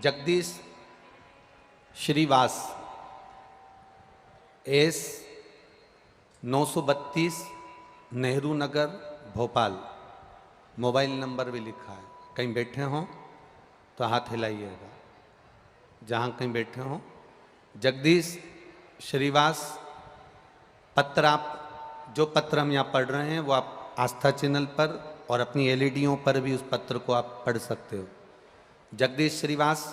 Jagdish Shrivas, S 932 Nehru Nagar Bhopal. Mobile number भी लिखा है। कहीं बैठे हों तो हाथ हिलाइएगा, जहाँ कहीं बैठे हों। जगदीश श्रीवास, पत्र आप जो पत्र हम यहाँ पढ़ रहे हैं वो आप आस्था चैनल पर और अपनी एलईडीओं पर भी उस पत्र को आप पढ़ सकते हो। Jagdish Shrivas,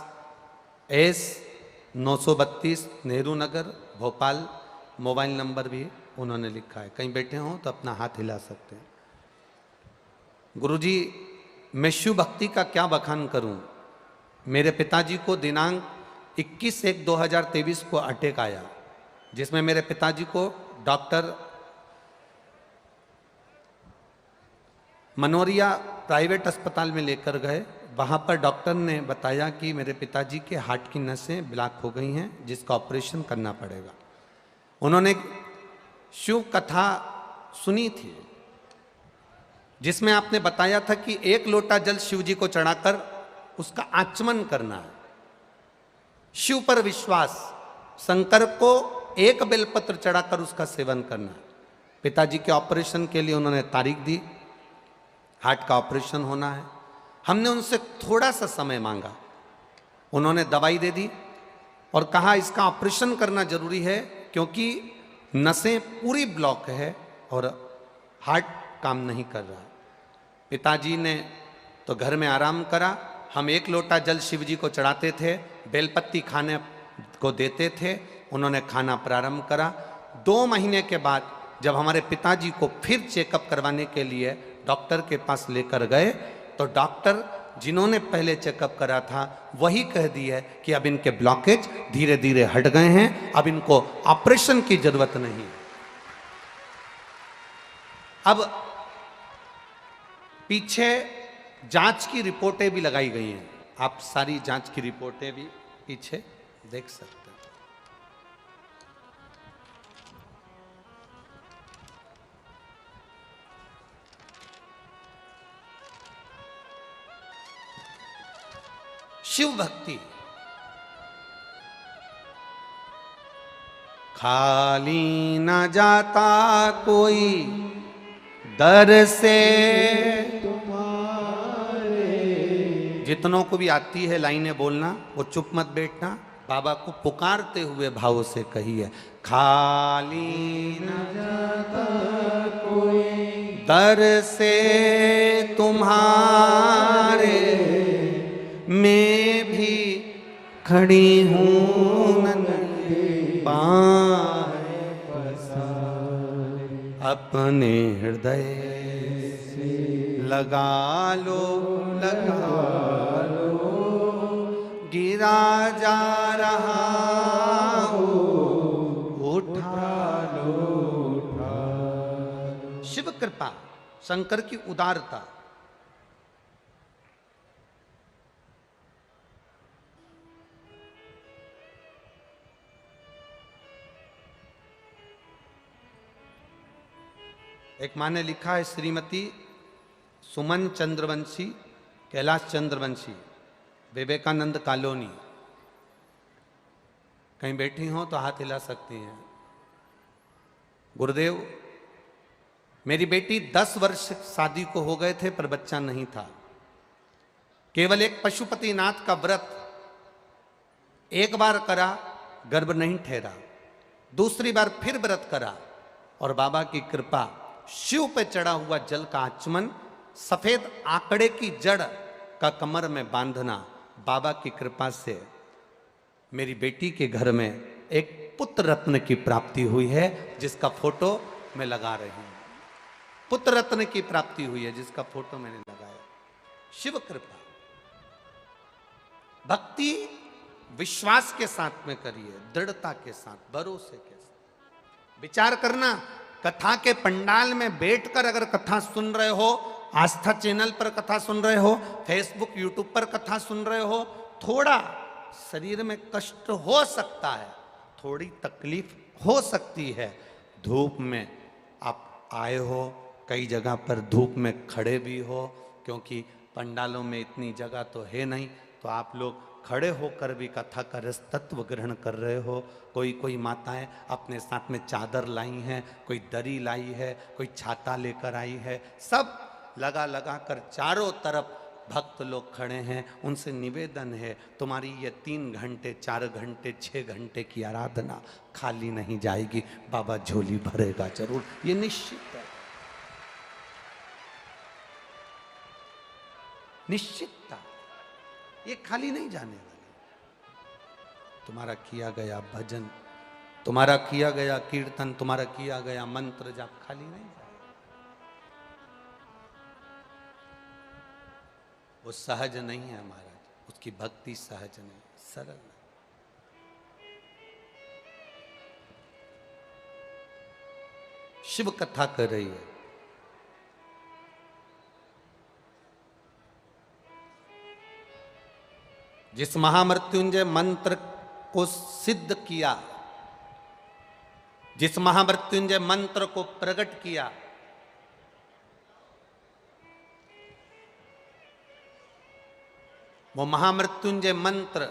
S 932 Nehru Nagar Bhopal. Mobile number भी उन्होंने लिखा है। कहीं बैठे हों तो अपना हाथ हिला सकते हैं। गुरुजी, मैं शिव भक्ति का क्या बखान करूं। मेरे पिताजी को दिनांक 21/1/2023 को अटैक आया, जिसमें मेरे पिताजी को डॉक्टर मनोरिया प्राइवेट अस्पताल में लेकर गए। वहाँ पर डॉक्टर ने बताया कि मेरे पिताजी के हार्ट की नसें ब्लॉक हो गई हैं, जिसका ऑपरेशन करना पड़ेगा। उन्होंने शिव कथा सुनी थी, जिसमें आपने बताया था कि 1 लोटा जल शिव जी को चढ़ाकर उसका आचमन करना है। शिव पर विश्वास, शंकर को 1 बेलपत्र चढ़ाकर उसका सेवन करना है। पिताजी के ऑपरेशन के लिए उन्होंने तारीख दी, हार्ट का ऑपरेशन होना है। हमने उनसे थोड़ा सा समय मांगा, उन्होंने दवाई दे दी और कहा इसका ऑपरेशन करना जरूरी है, क्योंकि नसें पूरी ब्लॉक है और हार्ट काम नहीं कर रहा। पिताजी ने तो घर में आराम करा। हम 1 लोटा जल शिव जी को चढ़ाते थे, बेलपत्ती खाने को देते थे। उन्होंने खाना प्रारंभ करा। 2 महीने के बाद जब हमारे पिताजी को फिर चेकअप करवाने के लिए डॉक्टर के पास लेकर गए, तो डॉक्टर जिन्होंने पहले चेकअप करा था वही कह दी है कि अब इनके ब्लॉकेज धीरे धीरे हट गए हैं, अब इनको ऑपरेशन की जरूरत नहीं। अब पीछे जांच की रिपोर्टें भी लगाई गई हैं, आप सारी जांच की रिपोर्टें भी पीछे देख सकते हैं। शिव भक्ति खाली न जाता कोई दर से तुम्हारे। जितनों को भी आती है लाइनें बोलना, वो चुप मत बैठना, बाबा को पुकारते हुए भाव से कहिए। खाली न जाता कोई दर से तुम्हारे, मैं भी खड़ी हूँ पाए अपने हृदय से लगा लो, गिरा जा रहा हूँ, उठा लो। शिव कृपा, शंकर की उदारता। एक माँ ने लिखा है, श्रीमती सुमन चंद्रवंशी, कैलाश चंद्रवंशी, विवेकानंद कॉलोनी। कहीं बैठी हो तो हाथ हिला सकती हैं। गुरुदेव, मेरी बेटी 10 वर्ष शादी को हो गए थे पर बच्चा नहीं था। केवल एक पशुपतिनाथ का व्रत एक बार करा, गर्भ नहीं ठहरा। दूसरी बार फिर व्रत करा और बाबा की कृपा, शिव पे चढ़ा हुआ जल का आचमन, सफेद आंकड़े की जड़ का कमर में बांधना, बाबा की कृपा से मेरी बेटी के घर में एक पुत्र रत्न की प्राप्ति हुई है, जिसका फोटो मैं लगा रही हूं। पुत्र रत्न की प्राप्ति हुई है जिसका फोटो मैंने लगाया। शिव कृपा। भक्ति विश्वास के साथ में करिए, दृढ़ता के साथ, भरोसे के साथ। विचार करना, कथा के पंडाल में बैठकर अगर कथा सुन रहे हो, आस्था चैनल पर कथा सुन रहे हो, फेसबुक यूट्यूब पर कथा सुन रहे हो, थोड़ा शरीर में कष्ट हो सकता है, थोड़ी तकलीफ हो सकती है। धूप में आप आए हो, कई जगह पर धूप में खड़े भी हो, क्योंकि पंडालों में इतनी जगह तो है नहीं, तो आप लोग खड़े होकर भी कथा का रस तत्व ग्रहण कर रहे हो। कोई कोई माताएं अपने साथ में चादर लाई हैं, कोई दरी लाई है, कोई छाता लेकर आई है, सब लगा लगा कर चारों तरफ भक्त लोग खड़े हैं। उनसे निवेदन है, तुम्हारी ये 3 घंटे 4 घंटे 6 घंटे की आराधना खाली नहीं जाएगी, बाबा झोली भरेगा जरूर, ये निश्चित है, निश्चितता, ये खाली नहीं जाने वाली। तुम्हारा किया गया भजन, तुम्हारा किया गया कीर्तन, तुम्हारा किया गया मंत्र जाप खाली नहीं जाए। वो सहज नहीं है महाराज, उसकी भक्ति सहज नहीं, सरल नहीं। शिव कथा कर रही है, जिस महामृत्युंजय मंत्र को सिद्ध किया, जिस महामृत्युंजय मंत्र को प्रकट किया, वो महामृत्युंजय मंत्र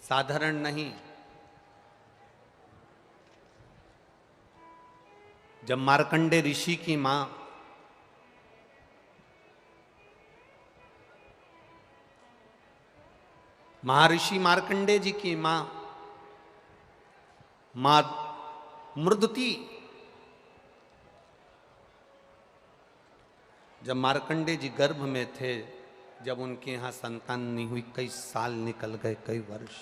साधारण नहीं। जब मार्कंडे ऋषि की मां महर्षि मार्कंडे जी की मां मृदुति, जब मार्कंडे जी गर्भ में थे, जब उनके यहां संतान नहीं हुई, कई साल निकल गए, कई वर्ष।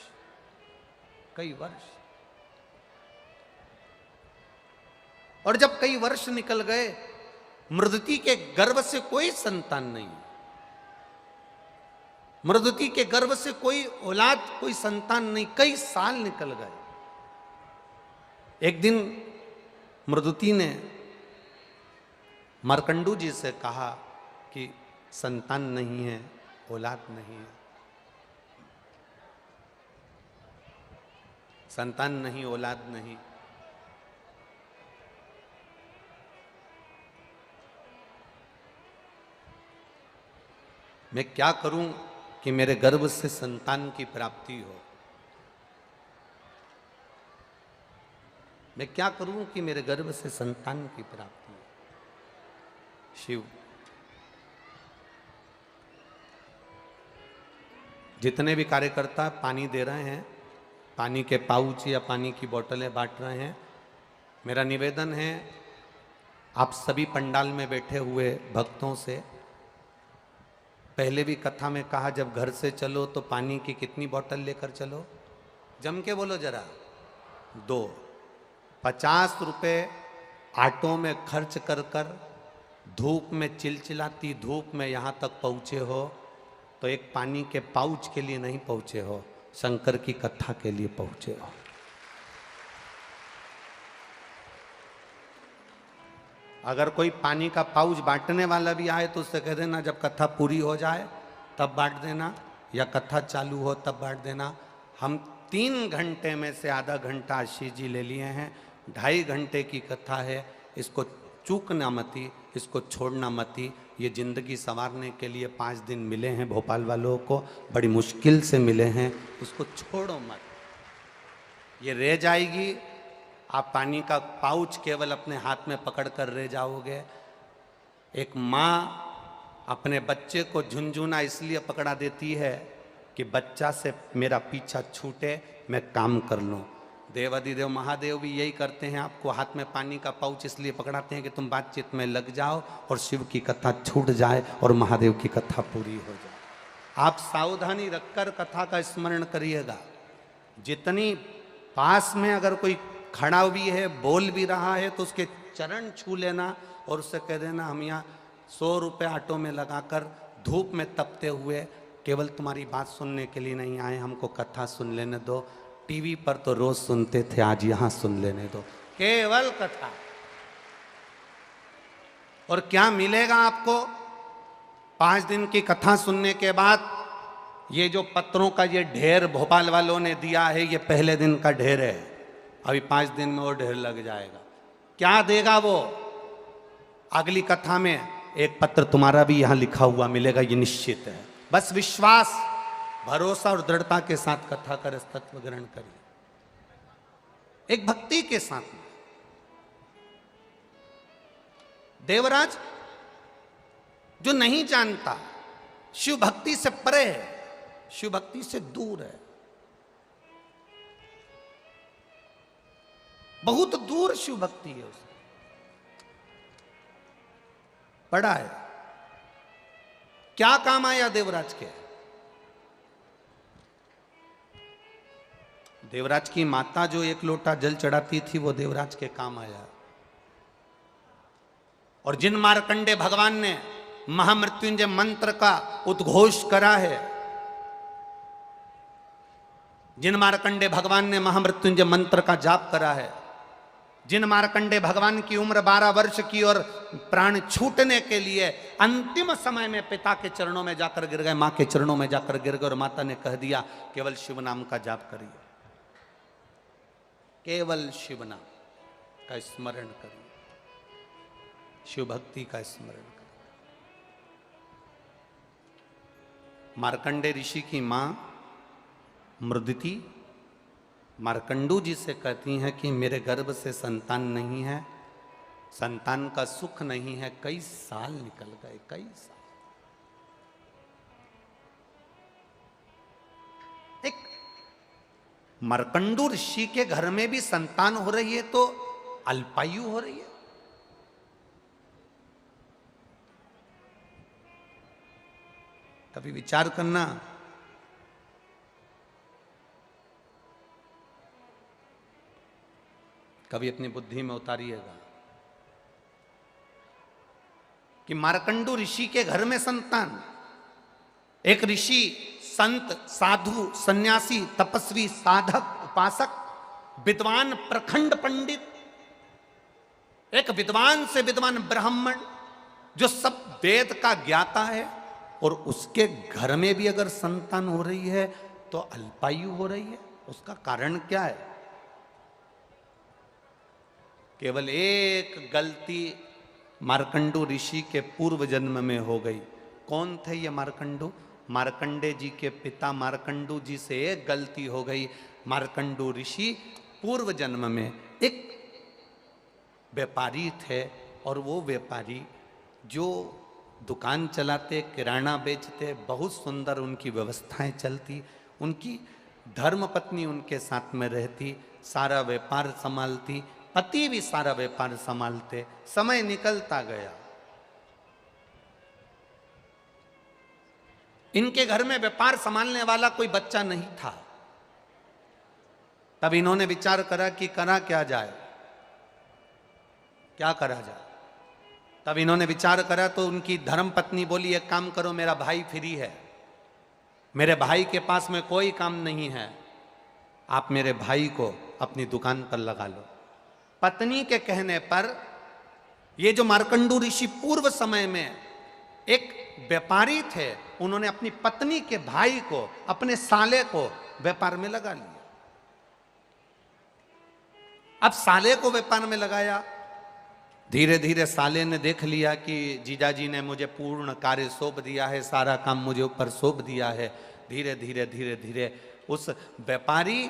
और जब कई वर्ष निकल गए, मृदुति के गर्भ से कोई संतान नहीं, मृदुति के गर्भ से कोई औलाद, कोई संतान नहीं, कई साल निकल गए। एक दिन मृदुति ने मार्कंडू जी से कहा कि संतान नहीं है, औलाद नहीं है, संतान नहीं, औलाद नहीं, मैं क्या करूं कि मेरे गर्भ से संतान की प्राप्ति हो, मैं क्या करूं कि मेरे गर्भ से संतान की प्राप्ति हो। शिव जितने भी कार्यकर्ता पानी दे रहे हैं, पानी के पाउच या पानी की बोतलें बांट रहे हैं, मेरा निवेदन है आप सभी पंडाल में बैठे हुए भक्तों से, पहले भी कथा में कहा जब घर से चलो तो पानी की कितनी बोतल लेकर चलो, जम के बोलो जरा, 2। 50 रुपये ऑटो में खर्च कर कर धूप में, चिलचिलाती धूप में यहाँ तक पहुँचे हो, तो एक पानी के पाउच के लिए नहीं पहुँचे हो, शंकर की कथा के लिए पहुँचे हो। अगर कोई पानी का पाउच बांटने वाला भी आए तो उससे कह देना जब कथा पूरी हो जाए तब बांट देना, या कथा चालू हो तब बांट देना। हम 3 घंटे में से आधा घंटा आशीष जी ले लिए हैं, 2.5 घंटे की कथा है, इसको चूकना मती, इसको छोड़ना मती। ये जिंदगी संवारने के लिए 5 दिन मिले हैं भोपाल वालों को, बड़ी मुश्किल से मिले हैं, उसको छोड़ो मत, ये रह जाएगी। आप पानी का पाउच केवल अपने हाथ में पकड़ कर रह जाओगे। एक माँ अपने बच्चे को झुनझुना इसलिए पकड़ा देती है कि बच्चा से मेरा पीछा छूटे, मैं काम कर लूँ। देवादिदेव महादेव भी यही करते हैं, आपको हाथ में पानी का पाउच इसलिए पकड़ाते हैं कि तुम बातचीत में लग जाओ और शिव की कथा छूट जाए और महादेव की कथा पूरी हो जाए। आप सावधानी रखकर कथा का स्मरण करिएगा। जितनी पास में अगर कोई खड़ा भी है, बोल भी रहा है, तो उसके चरण छू लेना और उससे कह देना हम यहाँ 100 रुपये ऑटो में लगाकर धूप में तपते हुए केवल तुम्हारी बात सुनने के लिए नहीं आए, हमको कथा सुन लेने दो। टीवी पर तो रोज सुनते थे, आज यहाँ सुन लेने दो, केवल कथा। और क्या मिलेगा आपको 5 दिन की कथा सुनने के बाद? ये जो पत्रों का ये ढेर भोपाल वालों ने दिया है, ये पहले दिन का ढेर है, अभी 5 दिन में वो ढेर लग जाएगा। क्या देगा वो? अगली कथा में एक पत्र तुम्हारा भी यहाँ लिखा हुआ मिलेगा, ये निश्चित है। बस विश्वास, भरोसा और दृढ़ता के साथ कथा का रस तत्व ग्रहण करिए, एक भक्ति के साथ में। देवराज जो नहीं जानता, शिव भक्ति से परे है, शिव भक्ति से दूर है, बहुत दूर शिव भक्ति है उसे, पड़ा है। क्या काम आया देवराज के? देवराज की माता जो एक लोटा जल चढ़ाती थी वो देवराज के काम आया। और जिन मार्कंडे भगवान ने महामृत्युंजय मंत्र का उद्घोष करा है, जिन मार्कंडे भगवान ने महामृत्युंजय मंत्र का जाप करा है, जिन मार्कंडे भगवान की उम्र 12 वर्ष की और प्राण छूटने के लिए अंतिम समय में पिता के चरणों में जाकर गिर गए, मां के चरणों में जाकर गिर गए, और माता ने कह दिया केवल शिव नाम का जाप करिए, केवल शिव नाम का स्मरण करिए, शिव भक्ति का स्मरण करिए। मार्कंडे ऋषि की मां मृदिति मार्कंडू जी से कहती हैं कि मेरे गर्भ से संतान नहीं है, संतान का सुख नहीं है, कई साल निकल गए, कई साल। एक मार्कंडू ऋषि के घर में भी संतान हो रही है तो अल्पायु हो रही है। कभी विचार करना, कभी अपनी बुद्धि में उतारिएगा कि मार्कंडू ऋषि के घर में संतान, एक ऋषि, संत, साधु, सन्यासी, तपस्वी, साधक, उपासक, विद्वान, प्रखंड पंडित, एक विद्वान से विद्वान ब्राह्मण जो सब वेद का ज्ञाता है, और उसके घर में भी अगर संतान हो रही है तो अल्पायु हो रही है। उसका कारण क्या है? केवल एक गलती मार्कंडू ऋषि के पूर्व जन्म में हो गई। कौन थे ये मार्कंडू? मार्कंडे जी के पिता मार्कंडू जी से एक गलती हो गई। मार्कंडू ऋषि पूर्व जन्म में एक व्यापारी थे, और वो व्यापारी जो दुकान चलाते, किराना बेचते, बहुत सुंदर उनकी व्यवस्थाएं चलती, उनकी धर्मपत्नी उनके साथ में रहती, सारा व्यापार संभालती, पति भी सारा व्यापार संभालते। समय निकलता गया, इनके घर में व्यापार संभालने वाला कोई बच्चा नहीं था। तब इन्होंने विचार करा कि करा क्या जाए, क्या करा जाए। तब इन्होंने विचार करा तो उनकी धर्म पत्नी बोली एक काम करो, मेरा भाई फ्री है, मेरे भाई के पास में कोई काम नहीं है, आप मेरे भाई को अपनी दुकान पर लगा लो। पत्नी के कहने पर ये जो मार्कंडू ऋषि पूर्व समय में एक व्यापारी थे, उन्होंने अपनी पत्नी के भाई को, अपने साले को व्यापार में लगा लिया। अब साले को व्यापार में लगाया, धीरे धीरे साले ने देख लिया कि जीजाजी ने मुझे पूर्ण कार्य सौंप दिया है, सारा काम मुझे ऊपर सौंप दिया है। धीरे धीरे धीरे धीरे उस व्यापारी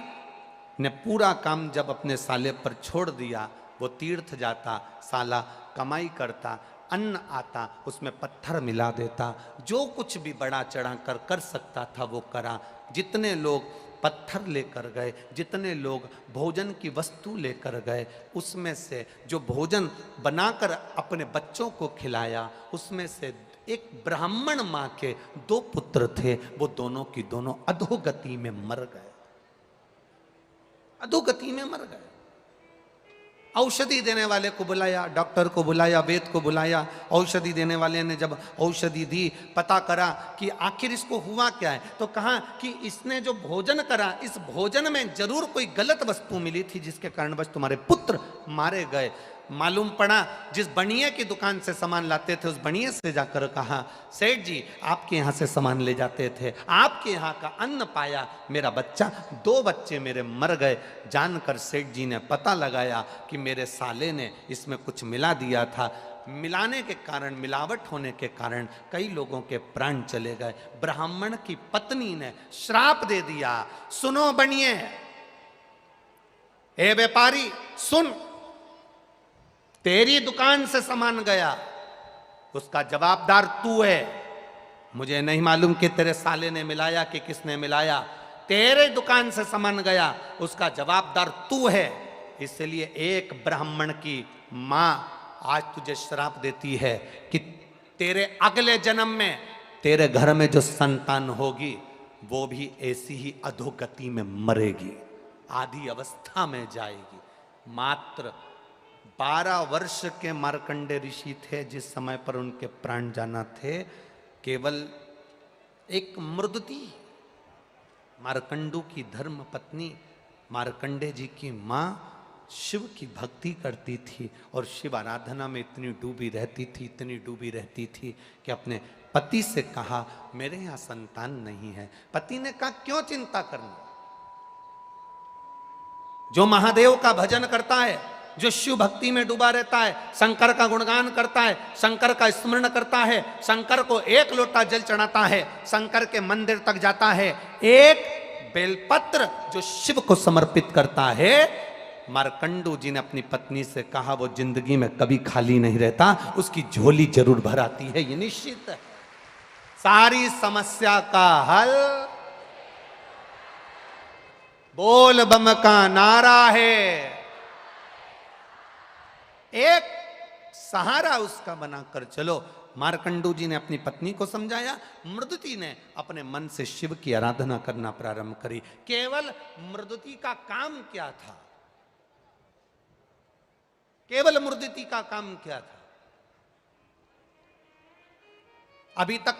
ने पूरा काम जब अपने साले पर छोड़ दिया, वो तीर्थ जाता, साला कमाई करता, अन्न आता, उसमें पत्थर मिला देता, जो कुछ भी बड़ा चढ़ा कर सकता था वो करा। जितने लोग पत्थर लेकर गए, जितने लोग भोजन की वस्तु लेकर गए, उसमें से जो भोजन बनाकर अपने बच्चों को खिलाया, उसमें से एक ब्राह्मण मां के 2 पुत्र थे, वो दोनों की दोनों अधोगति में मर गए, अधोगति में मर गए। औषधि देने वाले को बुलाया, डॉक्टर को बुलाया, वैद्य को बुलाया। औषधि देने वाले ने जब औषधि दी, पता करा कि आखिर इसको हुआ क्या है, तो कहा कि इसने जो भोजन करा, इस भोजन में जरूर कोई गलत वस्तु मिली थी जिसके कारणवश तुम्हारे पुत्र मारे गए। मालूम पड़ा, जिस बनिए की दुकान से सामान लाते थे, उस बनिए से जाकर कहा, सेठ जी आपके यहाँ से सामान ले जाते थे, आपके यहाँ का अन्न पाया, मेरा बच्चा, 2 बच्चे मेरे मर गए। जानकर सेठ जी ने पता लगाया कि मेरे साले ने इसमें कुछ मिला दिया था। मिलाने के कारण, मिलावट होने के कारण कई लोगों के प्राण चले गए। ब्राह्मण की पत्नी ने श्राप दे दिया, सुनो बनिए, हे व्यापारी सुन, तेरी दुकान से सामान गया, उसका जवाबदार तू है। मुझे नहीं मालूम कि तेरे साले ने मिलाया कि किसने मिलाया, तेरे दुकान से सामान गया, उसका जवाबदार तू है। इसलिए एक ब्राह्मण की मां आज तुझे श्राप देती है कि तेरे अगले जन्म में तेरे घर में जो संतान होगी वो भी ऐसी ही अधोगति में मरेगी, आधी अवस्था में जाएगी। मात्र 12 वर्ष के मार्कंडे ऋषि थे जिस समय पर उनके प्राण जाना थे। केवल एक मृदुति, मार्कंडू की धर्म पत्नी, मार्कंडे जी की मां शिव की भक्ति करती थी और शिव आराधना में इतनी डूबी रहती थी, इतनी डूबी रहती थी कि अपने पति से कहा मेरे यहाँ संतान नहीं है। पति ने कहा क्यों चिंता करनी, जो महादेव का भजन करता है, जो शिव भक्ति में डूबा रहता है, शंकर का गुणगान करता है, शंकर का स्मरण करता है, शंकर को एक लोटा जल चढ़ाता है, शंकर के मंदिर तक जाता है, एक बेलपत्र जो शिव को समर्पित करता है। मार्कंडू जी ने अपनी पत्नी से कहा वो जिंदगी में कभी खाली नहीं रहता, उसकी झोली जरूर भर आती है, ये निश्चित है। सारी समस्या का हल बोल बम का नारा है। एक सहारा उसका बनाकर चलो। मार्कंडू जी ने अपनी पत्नी को समझाया, मृदुति ने अपने मन से शिव की आराधना करना प्रारंभ करी। केवल मृदुति का काम क्या था, केवल मृदुति का काम क्या था? अभी तक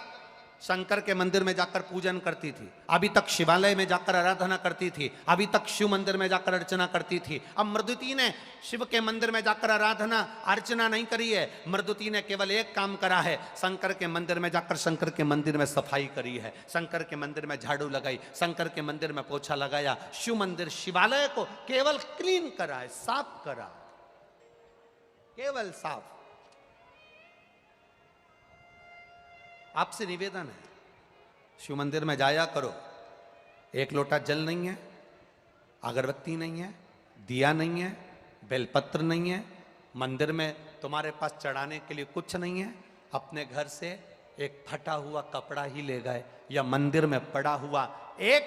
शंकर के मंदिर में जाकर पूजन करती थी, अभी तक शिवालय में जाकर आराधना करती थी, अभी तक शिव मंदिर में जाकर अर्चना करती थी। अब मृदुति ने शिव के मंदिर में जाकर आराधना अर्चना नहीं करी है, मृदुति ने केवल एक काम करा है, शंकर के मंदिर में जाकर शंकर के मंदिर में सफाई करी है, शंकर के मंदिर में झाड़ू लगाई, शंकर के मंदिर में पोछा लगाया, शिव मंदिर शिवालय को केवल क्लीन करा है, साफ करा, केवल साफ। आपसे निवेदन है, शिव मंदिर में जाया करो, एक लोटा जल नहीं है, अगरबत्ती नहीं है, दिया नहीं है, बेलपत्र नहीं है, मंदिर में तुम्हारे पास चढ़ाने के लिए कुछ नहीं है, अपने घर से एक फटा हुआ कपड़ा ही ले गए या मंदिर में पड़ा हुआ एक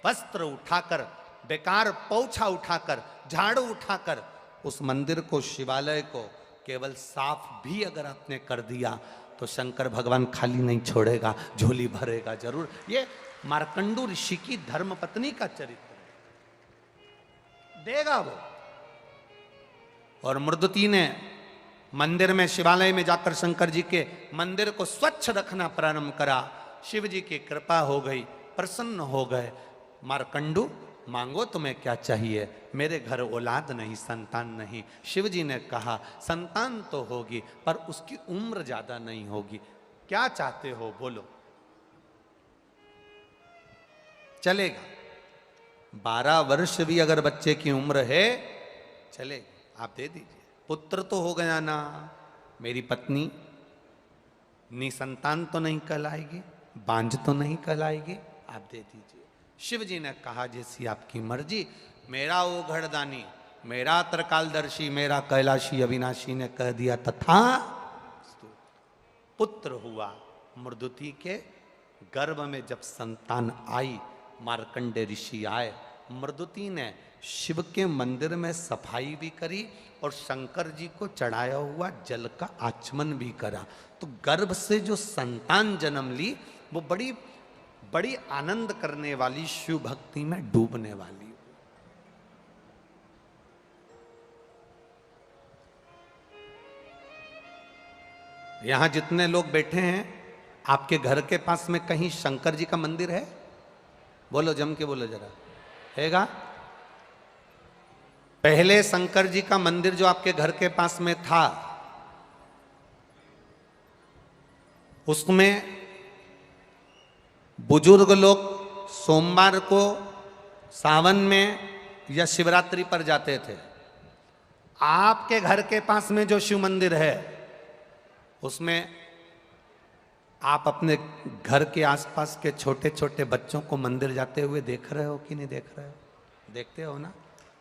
वस्त्र उठाकर, बेकार पोछा उठाकर, झाड़ू उठाकर उस मंदिर को, शिवालय को केवल साफ भी अगर आपने कर दिया तो शंकर भगवान खाली नहीं छोड़ेगा, झोली भरेगा जरूर। ये मार्कंडू ऋषि की धर्मपत्नी का चरित्र देगा वो। और मृदुति ने मंदिर में, शिवालय में जाकर शंकर जी के मंदिर को स्वच्छ रखना प्रारंभ करा। शिव जी की कृपा हो गई, प्रसन्न हो गए। मार्कंडू मांगो तुम्हें क्या चाहिए? मेरे घर औलाद नहीं, संतान नहीं। शिव जी ने कहा संतान तो होगी पर उसकी उम्र ज्यादा नहीं होगी, क्या चाहते हो बोलो। चलेगा, 12 वर्ष भी अगर बच्चे की उम्र है चलेगा, आप दे दीजिए। पुत्र तो हो गया ना, मेरी पत्नी निसंतान तो नहीं कहलाएगी, बांझ तो नहीं कहलाएगी, आप दे दीजिए। शिव जी ने कहा जैसी आपकी मर्जी। मेरा वो घड़दानी, मेरा त्रिकालदर्शी, मेरा कैलाशी अविनाशी ने कह दिया तथा। पुत्र हुआ। मृदुति के गर्भ में जब संतान आई, मार्कंडे ऋषि आए, मृदुति ने शिव के मंदिर में सफाई भी करी और शंकर जी को चढ़ाया हुआ जल का आचमन भी करा। तो गर्भ से जो संतान जन्म ली वो बड़ी बड़ी आनंद करने वाली, शिव भक्ति में डूबने वाली। यहां जितने लोग बैठे हैं, आपके घर के पास में कहीं शंकर जी का मंदिर है? बोलो, जम के बोलो जरा, हैगा? पहले शंकर जी का मंदिर जो आपके घर के पास में था, उसमें बुजुर्ग लोग सोमवार को, सावन में या शिवरात्रि पर जाते थे। आपके घर के पास में जो शिव मंदिर है उसमें आप अपने घर के आसपास के छोटे छोटे बच्चों को मंदिर जाते हुए देख रहे हो कि नहीं देख रहे हो? देखते हो ना?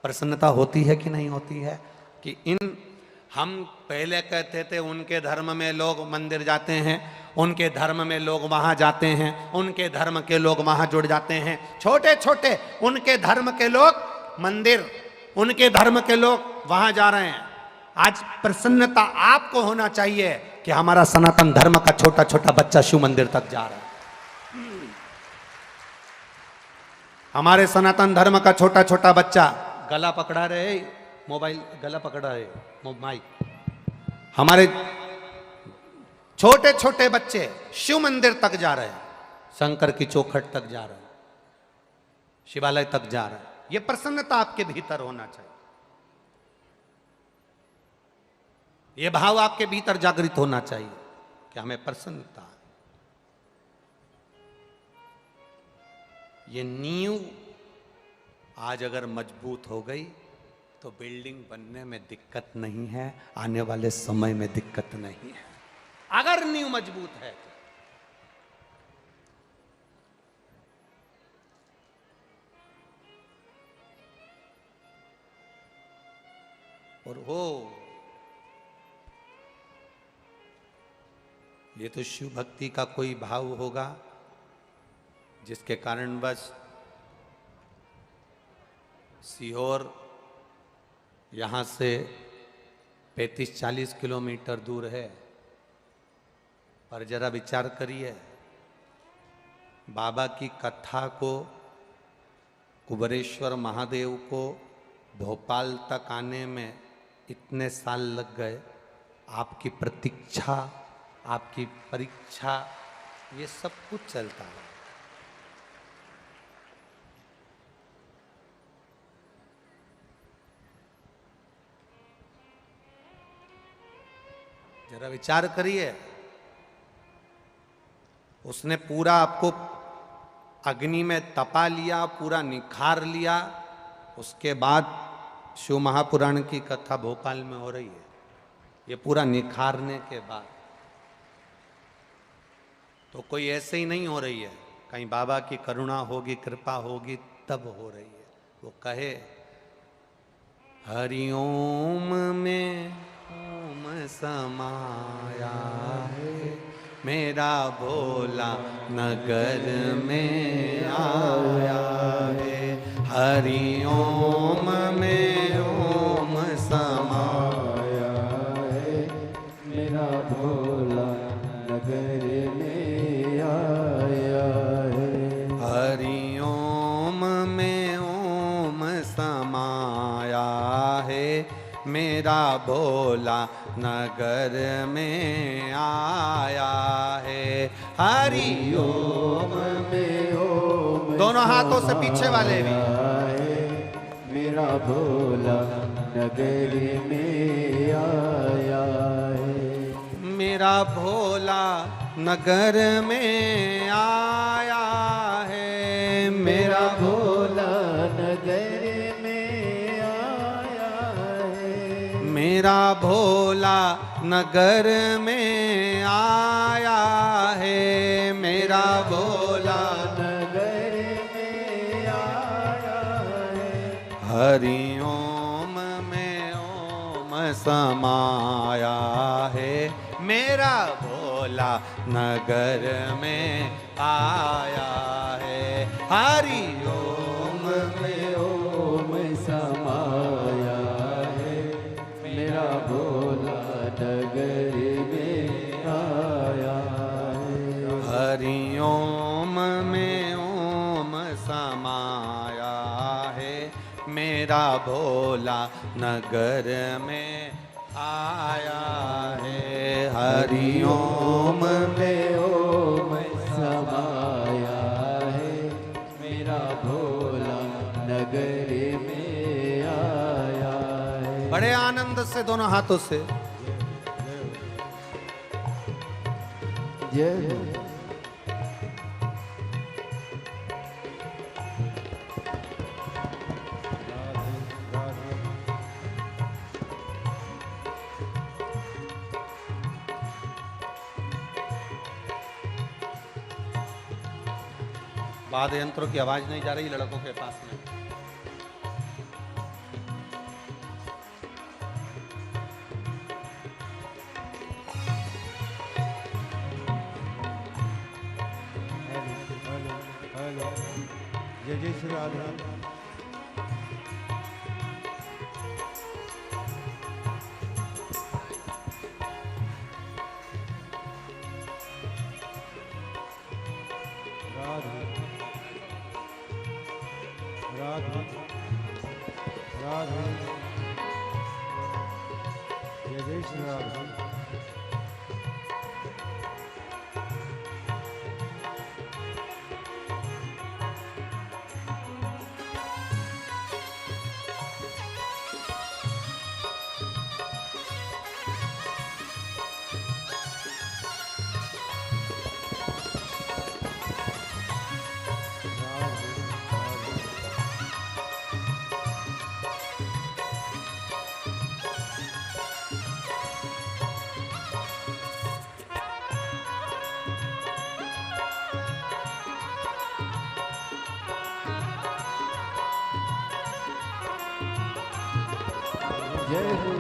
प्रसन्नता होती है कि नहीं होती है? कि हम पहले कहते थे उनके धर्म में लोग मंदिर जाते हैं, उनके धर्म में लोग वहां जाते हैं, उनके धर्म के लोग वहां जुड़ जाते हैं। छोटे छोटे उनके धर्म के लोग मंदिर, उनके धर्म के लोग वहां जा रहे हैं। आज प्रसन्नता आपको होना चाहिए कि हमारा सनातन धर्म का छोटा छोटा बच्चा शिव मंदिर तक जा रहा है। हमारे सनातन धर्म का छोटा छोटा बच्चा गला पकड़ा रहे, मोबाइल गला पकड़ा रहे, माइक। हमारे छोटे छोटे बच्चे शिव मंदिर तक जा रहे हैं, शंकर की चौखट तक जा रहे हैं, शिवालय तक जा रहे हैं। यह प्रसन्नता आपके भीतर होना चाहिए, यह भाव आपके भीतर जागृत होना चाहिए कि हमें प्रसन्नता है। ये नींव आज अगर मजबूत हो गई तो बिल्डिंग बनने में दिक्कत नहीं है, आने वाले समय में दिक्कत नहीं है, अगर नींव मजबूत है। और हो ये तो शिव भक्ति का कोई भाव होगा जिसके कारण बस सीहोर यहाँ से 35-40 किलोमीटर दूर है, पर जरा विचार करिए, बाबा की कथा को, कुबेरेश्वर महादेव को भोपाल तक आने में इतने साल लग गए। आपकी प्रतीक्षा, आपकी परीक्षा, ये सब कुछ चलता है। जरा विचार करिए, उसने पूरा आपको अग्नि में तपा लिया, पूरा निखार लिया, उसके बाद शिव महापुराण की कथा भोपाल में हो रही है। ये पूरा निखारने के बाद तो कोई ऐसे ही नहीं हो रही है, कहीं बाबा की करुणा होगी, कृपा होगी तब हो रही है। वो कहे हरिओम में ओम समाया है, मेरा भोला नगर में आया है। हरिओम में ओम समाया है, मेरा भोला नगर में आया है। हरिओम में ओम समाया है, मेरा भोला नगर में आया है। हरिओम में ओम दोनों हाथों से पीछे वाले भी। मेरा भोला नगर में आया है। मेरा भोला नगर में आया है, मेरा भोला नगर में आया है। मेरा भोला नगर में आया है, मेरा भोला नगर में आया है। हरिओम में ओम समाया है, मेरा भोला नगर में आया है। हरिओम में ओम समाया है, मेरा भोला नगर में आया है। हरिओम में ओम समाया है, मेरा भोला नगर में आया है। हरिओम में ओम समाया है, मेरा भोला नगर में आया है। बड़े आनंद से दोनों हाथों से जय हो। वाद्य यंत्रों की आवाज नहीं जा रही लड़कों के पास में। हेलो जय जय श्री राधे। राधे राधे जय जय श्री राधे। जय हो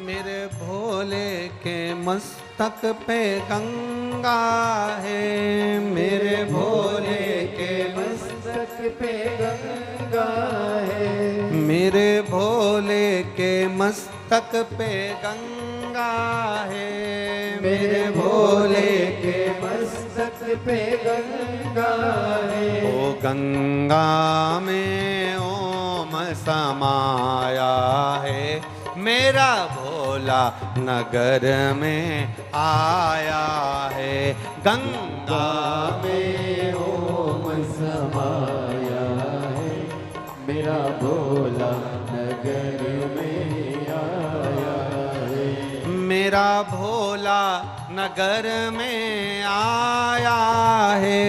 मेरे भोले के मस्तक पे गंगा है, मेरे भोले के मस्तक पे गंगा है, मेरे भोले के मस्तक पे गंगा है, मेरे भोले के मस्तक पे गंगा है। ओ गंगा में ओम समाया है, मेरा भोला नगर में आया है। गंगा में ओम समाया है, मेरा भोला नगर में आया है। मेरा भोला नगर में आया है,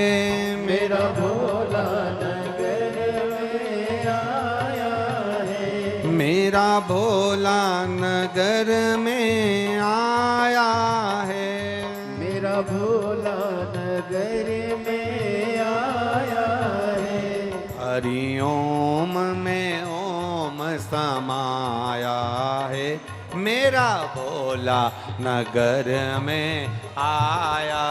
मेरा भोला नगर में आया है, मेरा भोला नगर में आया है, मेरा भोला नगर में आया है। हरि ओम में ओम समाया है, मेरा भोला नगर में आया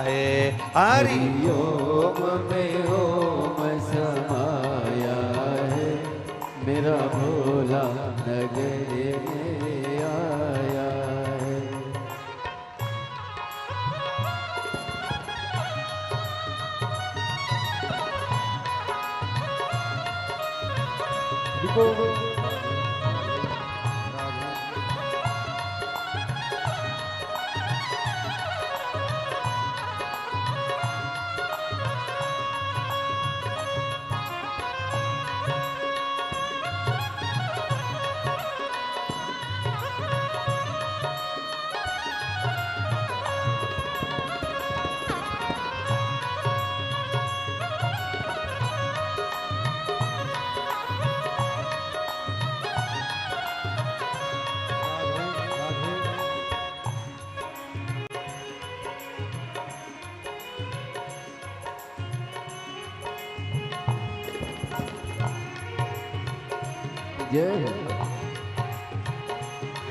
है। हरि ओम में ओम समाया है, मेरा भोला नगर में आया है। जय हो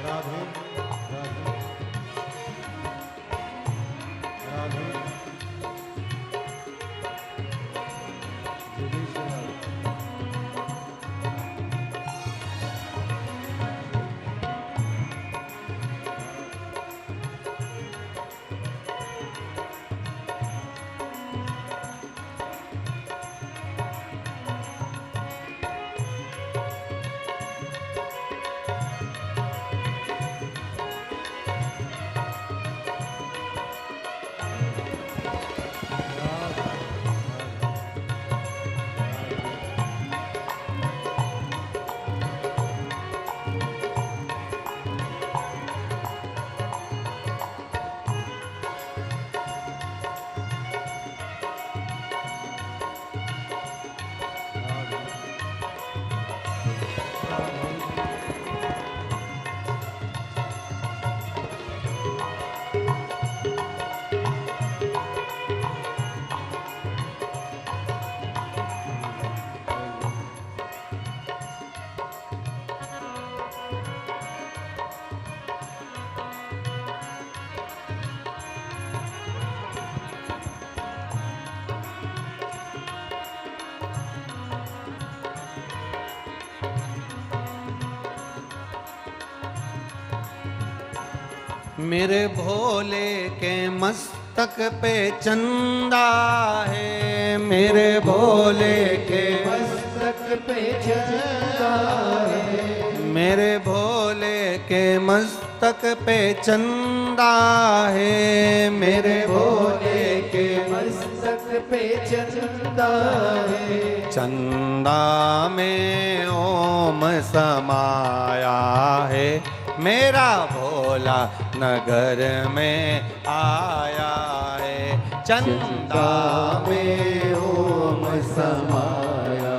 राधे राधे राधे जगदीश राधे मेरे भोले के मस्तक पे चंदा है, मेरे भोले के मस्तक पे चंदा है, मेरे भोले के मस्तक पे चंदा है, मेरे भोले के मस्तक पे चंदा है, चंदा में ओम समाया है, मेरा भोला नगर में आया है। चंदा में ओम समाया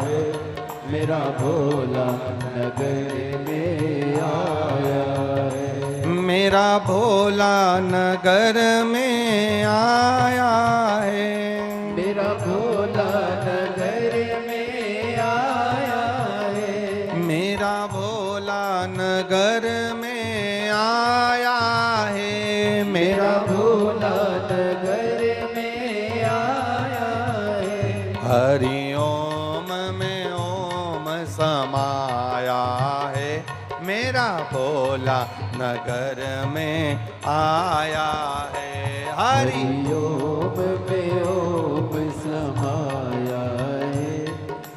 है, मेरा भोला नगर में आया है, मेरा भोला नगर में आया है, मेरा भोला नगर में आया है, मेरा भोला नगर में आया है, मेरा भोला नगर में आया है, हरि ओम में ओम समाया है, मेरा भोला नगर में आया है। हरि ओम में ओम समाया है,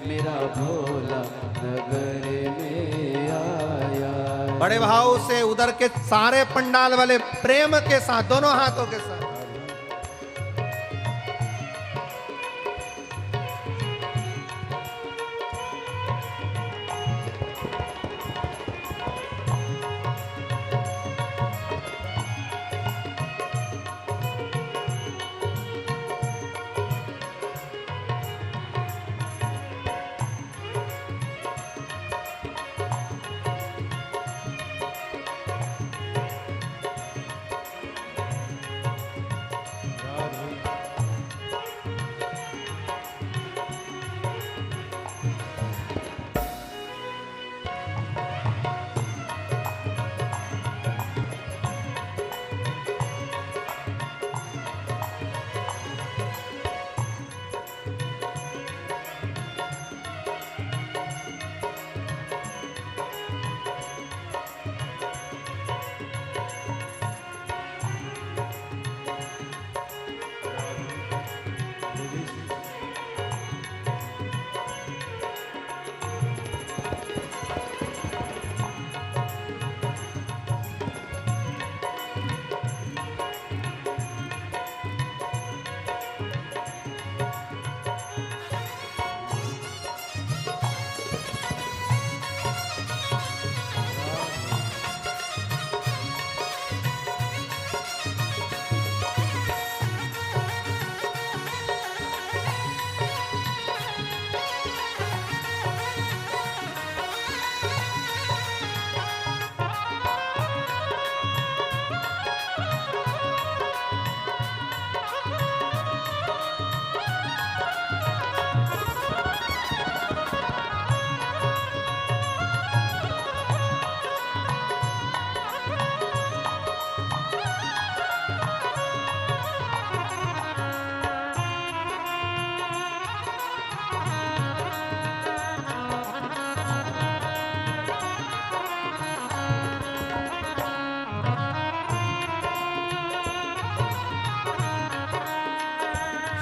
मेरा भोला नगर में आया है। बड़े भाव से उधर के सारे पंडाल वाले प्रेम के साथ दोनों हाथों के साथ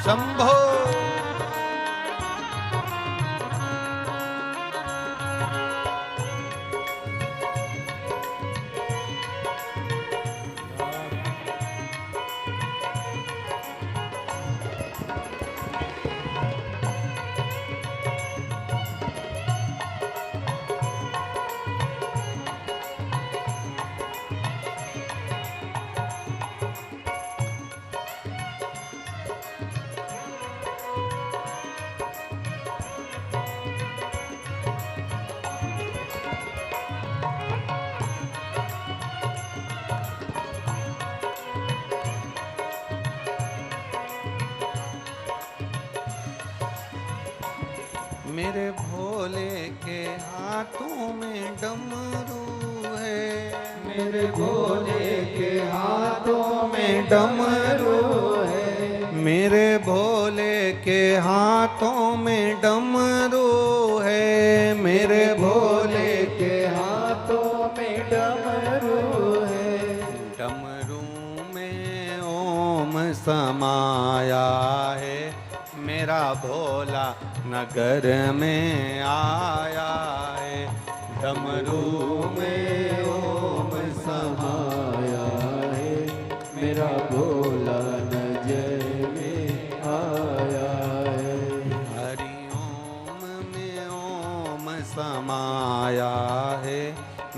शंभो। मेरे भोले के हाथों में डमरू है, मेरे भोले के हाथों में डमरू है, मेरे भोले के हाथों में डमरू है, मेरे भोले के हाथों में डमरू है, डमरू में ओम समाया है, मेरा भोला नगर में आया है, डमरू में ओम समाया है, मेरा भोला नजर में आया है, हरि ओम में ओम समाया है,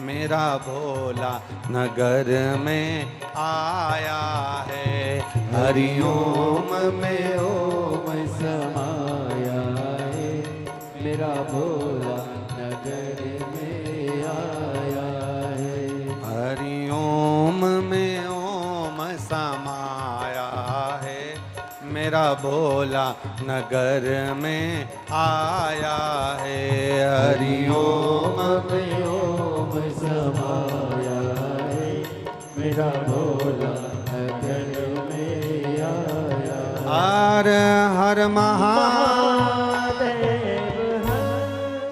मेरा भोला नगर में आया है, हरि ओम में ओम समाया है, मेरा भोला नगर में आया है, हरि ओम में ओम समाया है, मेरा भोला नगर में आया है, हरि ओम में ओम समाया है, मेरा भोला नगर में आया हर हर महादेव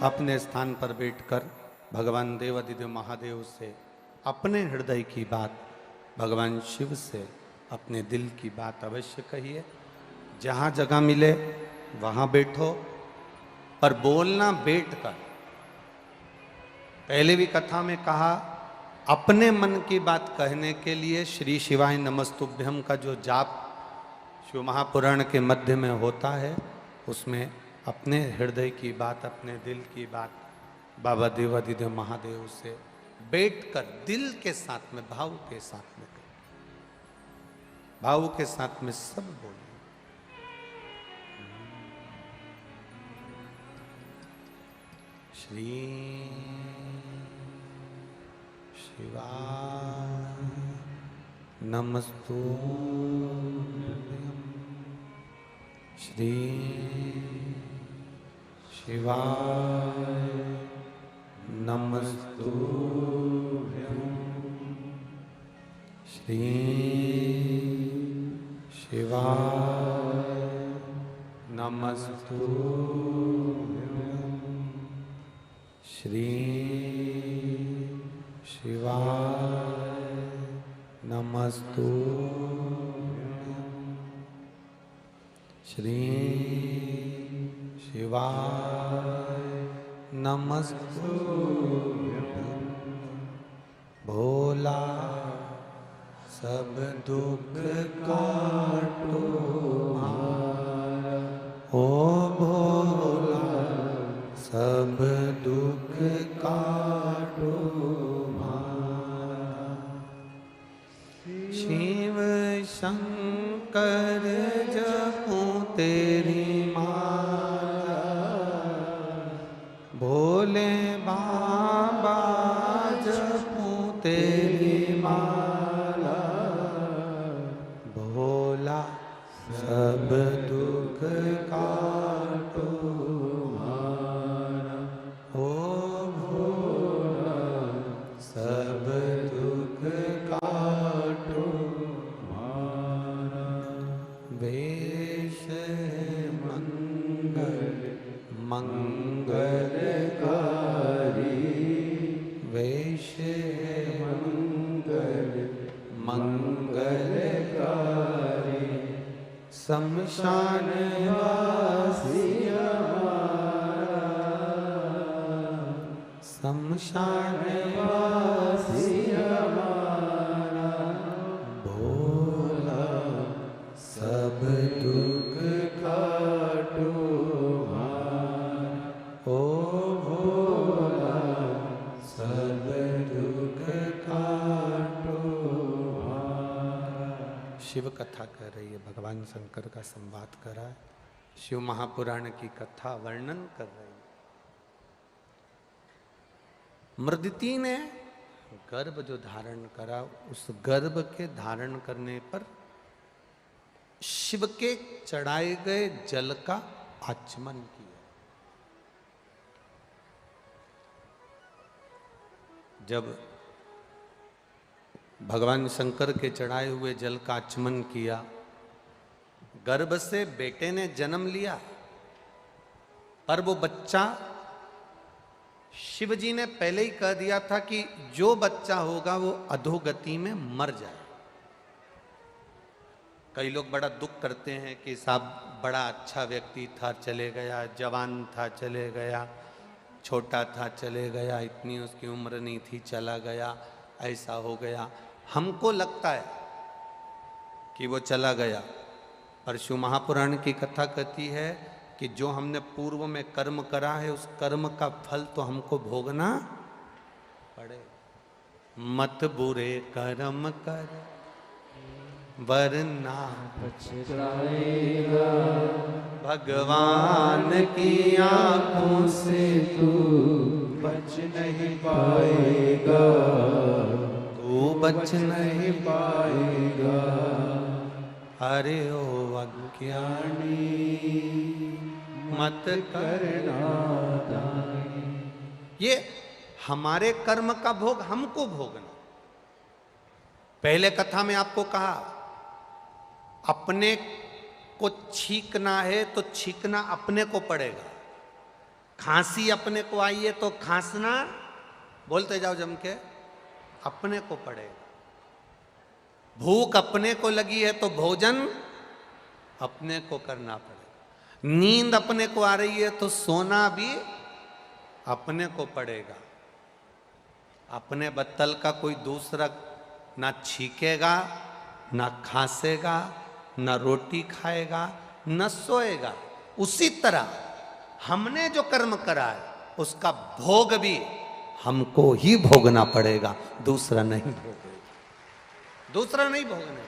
अपने स्थान पर बैठकर भगवान देवादिदेव महादेव से अपने हृदय की बात, भगवान शिव से अपने दिल की बात अवश्य कहिए। जहाँ जगह मिले वहाँ बैठो, पर बोलना बैठकर। पहले भी कथा में कहा, अपने मन की बात कहने के लिए श्री शिवाय नमस्तुभ्यम का जो जाप शिव महापुराण के मध्य में होता है, उसमें अपने हृदय की बात, अपने दिल की बात बाबा देवादिदेव महादेव से बैठकर दिल के साथ में, भाव के साथ में, भाव के साथ में सब बोले। श्री शिवाय नमस्तुभ्यं, श्री शिवाय नमस्तुभ्यं, श्री शिवाय नमस्तुभ्यं, श्री शिवाय नमस्तुभ्यं, श्री शिवाय नमस्तुभ्यं। भोला सब दुख काटो हमारा, ओ भोला सब दुख काटो हमारा। शिव शंकर जपूं तेरी माला, भोले बाबा जपूं तेरी माला, भोला सब दुख काटो हमारा, ओ भोला सब दुख काटो हमारा। वेश मंगल मंगलकारी, वेश मंगल मंगलकारी, शमशान वासी शमशान वासी भोला सब दुख काटो ओ भोला सब दुख काटो। शिव कथा कर रही है, भगवान शंकर का संवाद कर रहा है, शिव महापुराण की कथा वर्णन कर रही है। मृदिति ने गर्भ जो धारण करा, उस गर्भ के धारण करने पर शिव के चढ़ाए गए जल का आचमन किया। जब भगवान शंकर के चढ़ाए हुए जल का आचमन किया, गर्भ से बेटे ने जन्म लिया, पर वो बच्चा शिव जी ने पहले ही कह दिया था कि जो बच्चा होगा वो अधोगति में मर जाए। कई लोग बड़ा दुख करते हैं कि साहब बड़ा अच्छा व्यक्ति था चले गया, जवान था चले गया, छोटा था चले गया, इतनी उसकी उम्र नहीं थी चला गया, ऐसा हो गया। हमको लगता है कि वो चला गया, पर शिव महापुराण की कथा कहती है कि जो हमने पूर्व में कर्म करा है उस कर्म का फल तो हमको भोगना पड़े। मत बुरे कर्म कर वरना पछताएगा, भगवान की आंखों से तू बच नहीं पाएगा, तू बच नहीं पाएगा। अरे ओ अज्ञानी मत करना दानी। ये हमारे कर्म का भोग हमको भोगना। पहले कथा में आपको कहा अपने को छींकना है तो छींकना अपने को पड़ेगा। खांसी अपने को आई है तो खांसना, बोलते जाओ जम के, अपने को पड़ेगा। भूख अपने को लगी है तो भोजन अपने को करना पड़ेगा। नींद अपने को आ रही है तो सोना भी अपने को पड़ेगा। अपने बत्तल का कोई दूसरा ना छीकेगा, ना खांसेगा, ना रोटी खाएगा, न सोएगा। उसी तरह हमने जो कर्म करा है उसका भोग भी हमको ही भोगना पड़ेगा, दूसरा नहीं भोगेगा, दूसरा नहीं भोगना।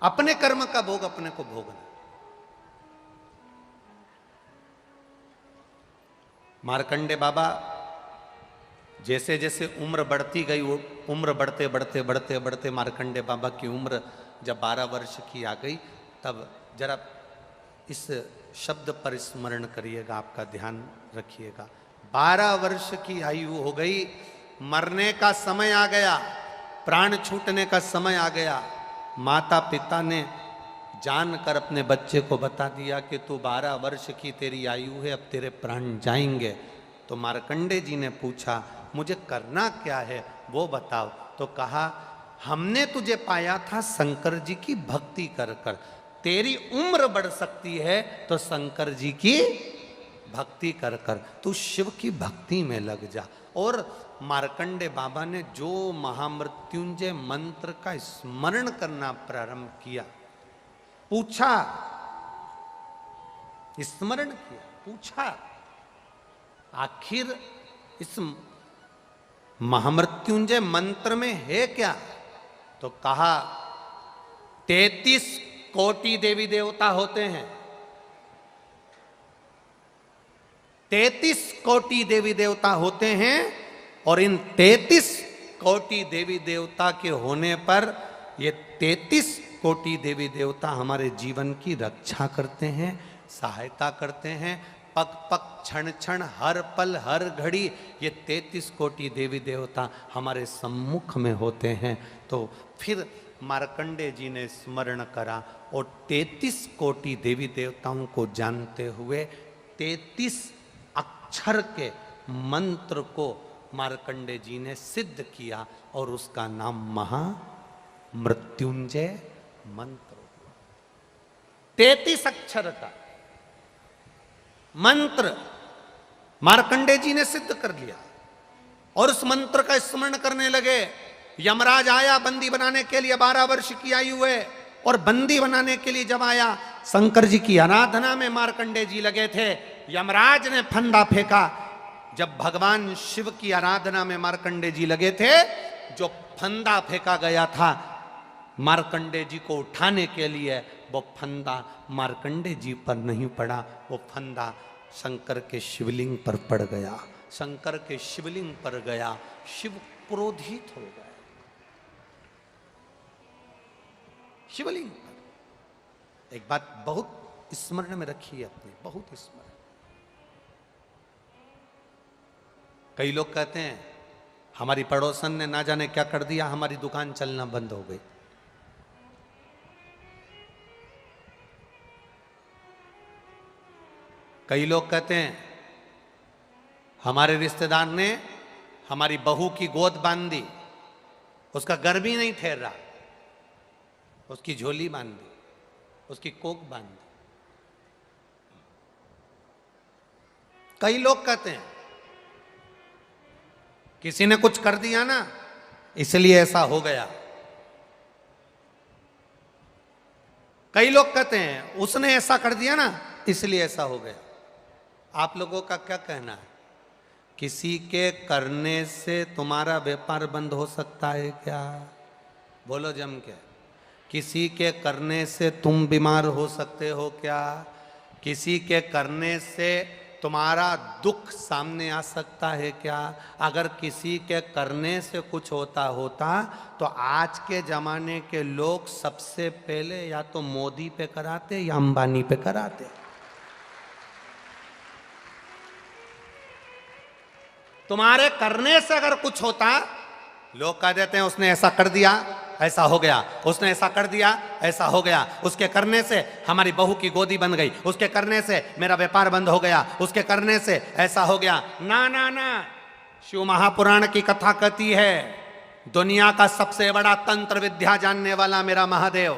अपने कर्म का भोग अपने को भोगना। मार्कंडे बाबा जैसे जैसे उम्र बढ़ती गई, वो उम्र बढ़ते बढ़ते बढ़ते बढ़ते मार्कंडे बाबा की उम्र जब 12 वर्ष की आ गई, तब जरा इस शब्द पर स्मरण करिएगा, आपका ध्यान रखिएगा। 12 वर्ष की आयु हो गई, मरने का समय आ गया, प्राण छूटने का समय आ गया। माता पिता ने जानकर अपने बच्चे को बता दिया कि तू 12 वर्ष की तेरी आयु है, अब तेरे प्राण जाएंगे। तो मार्कंडे जी ने पूछा मुझे करना क्या है वो बताओ। तो कहा हमने तुझे पाया था शंकर जी की भक्ति कर कर, तेरी उम्र बढ़ सकती है तो शंकर जी की भक्ति कर कर, तू शिव की भक्ति में लग जा। और मार्कंडे बाबा ने जो महामृत्युंजय मंत्र का स्मरण करना प्रारंभ किया, पूछा, स्मरण किया, पूछा आखिर इस महामृत्युंजय मंत्र में है क्या। तो कहा 33 कोटि देवी देवता होते हैं, 33 कोटि देवी देवता होते हैं, और इन 33 कोटि देवी देवता के होने पर ये 33 कोटि देवी देवता हमारे जीवन की रक्षा करते हैं, सहायता करते हैं। पग पग क्षण क्षण हर पल हर घड़ी ये 33 कोटि देवी देवता हमारे सम्मुख में होते हैं। तो फिर मार्कंडे जी ने स्मरण करा और 33 कोटि देवी देवताओं को जानते हुए 33 अक्षर के मंत्र को मार्कंडे जी ने सिद्ध किया और उसका नाम मृत्युंजय मंत्र हुआ। 33 अक्षर का मंत्र मार्कंडेय जी ने सिद्ध कर लिया और उस मंत्र का स्मरण करने लगे। यमराज आया बंदी बनाने के लिए, 12 वर्ष की आयु है, और बंदी बनाने के लिए जब आया, शंकर जी की आराधना में मार्कंडेय जी लगे थे। यमराज ने फंदा फेंका। जब भगवान शिव की आराधना में मार्कंडेय जी लगे थे, जो फंदा फेंका गया था मार्कंडेय जी को उठाने के लिए, वो फंदा मार्कंडेय जी पर नहीं पड़ा, वो फंदा शंकर के शिवलिंग पर पड़ गया। शंकर के शिवलिंग पर गया, शिव क्रोधित हो गए। शिवलिंग पर। एक बात बहुत स्मरण में रखिए अपने, बहुत स्मरण। कई लोग कहते हैं हमारी पड़ोसन ने ना जाने क्या कर दिया, हमारी दुकान चलना बंद हो गई। कई लोग कहते हैं हमारे रिश्तेदार ने हमारी बहू की गोद बांध दी, उसका गर्भ ही नहीं ठहर रहा, उसकी झोली बांध दी, उसकी कोक बांध दी। कई लोग कहते हैं किसी ने कुछ कर दिया ना, इसलिए ऐसा हो गया। कई लोग कहते हैं उसने ऐसा कर दिया ना, इसलिए ऐसा हो गया। आप लोगों का क्या कहना है? किसी के करने से तुम्हारा व्यापार बंद हो सकता है क्या? बोलो जम के। किसी के करने से तुम बीमार हो सकते हो क्या? किसी के करने से तुम्हारा दुख सामने आ सकता है क्या? अगर किसी के करने से कुछ होता तो आज के जमाने के लोग सबसे पहले या तो मोदी पे कराते या अंबानी पे कराते। तुम्हारे करने से अगर कुछ होता, लोग कह देते हैं उसने ऐसा कर दिया, ऐसा हो गया, उसने ऐसा कर दिया, ऐसा हो गया, उसके करने से हमारी बहू की गोदी बन गई, उसके करने से मेरा व्यापार बंद हो गया, उसके करने से ऐसा हो गया। ना ना ना, शिव महापुराण की कथा कहती है दुनिया का सबसे बड़ा तंत्र विद्या जानने वाला मेरा महादेव,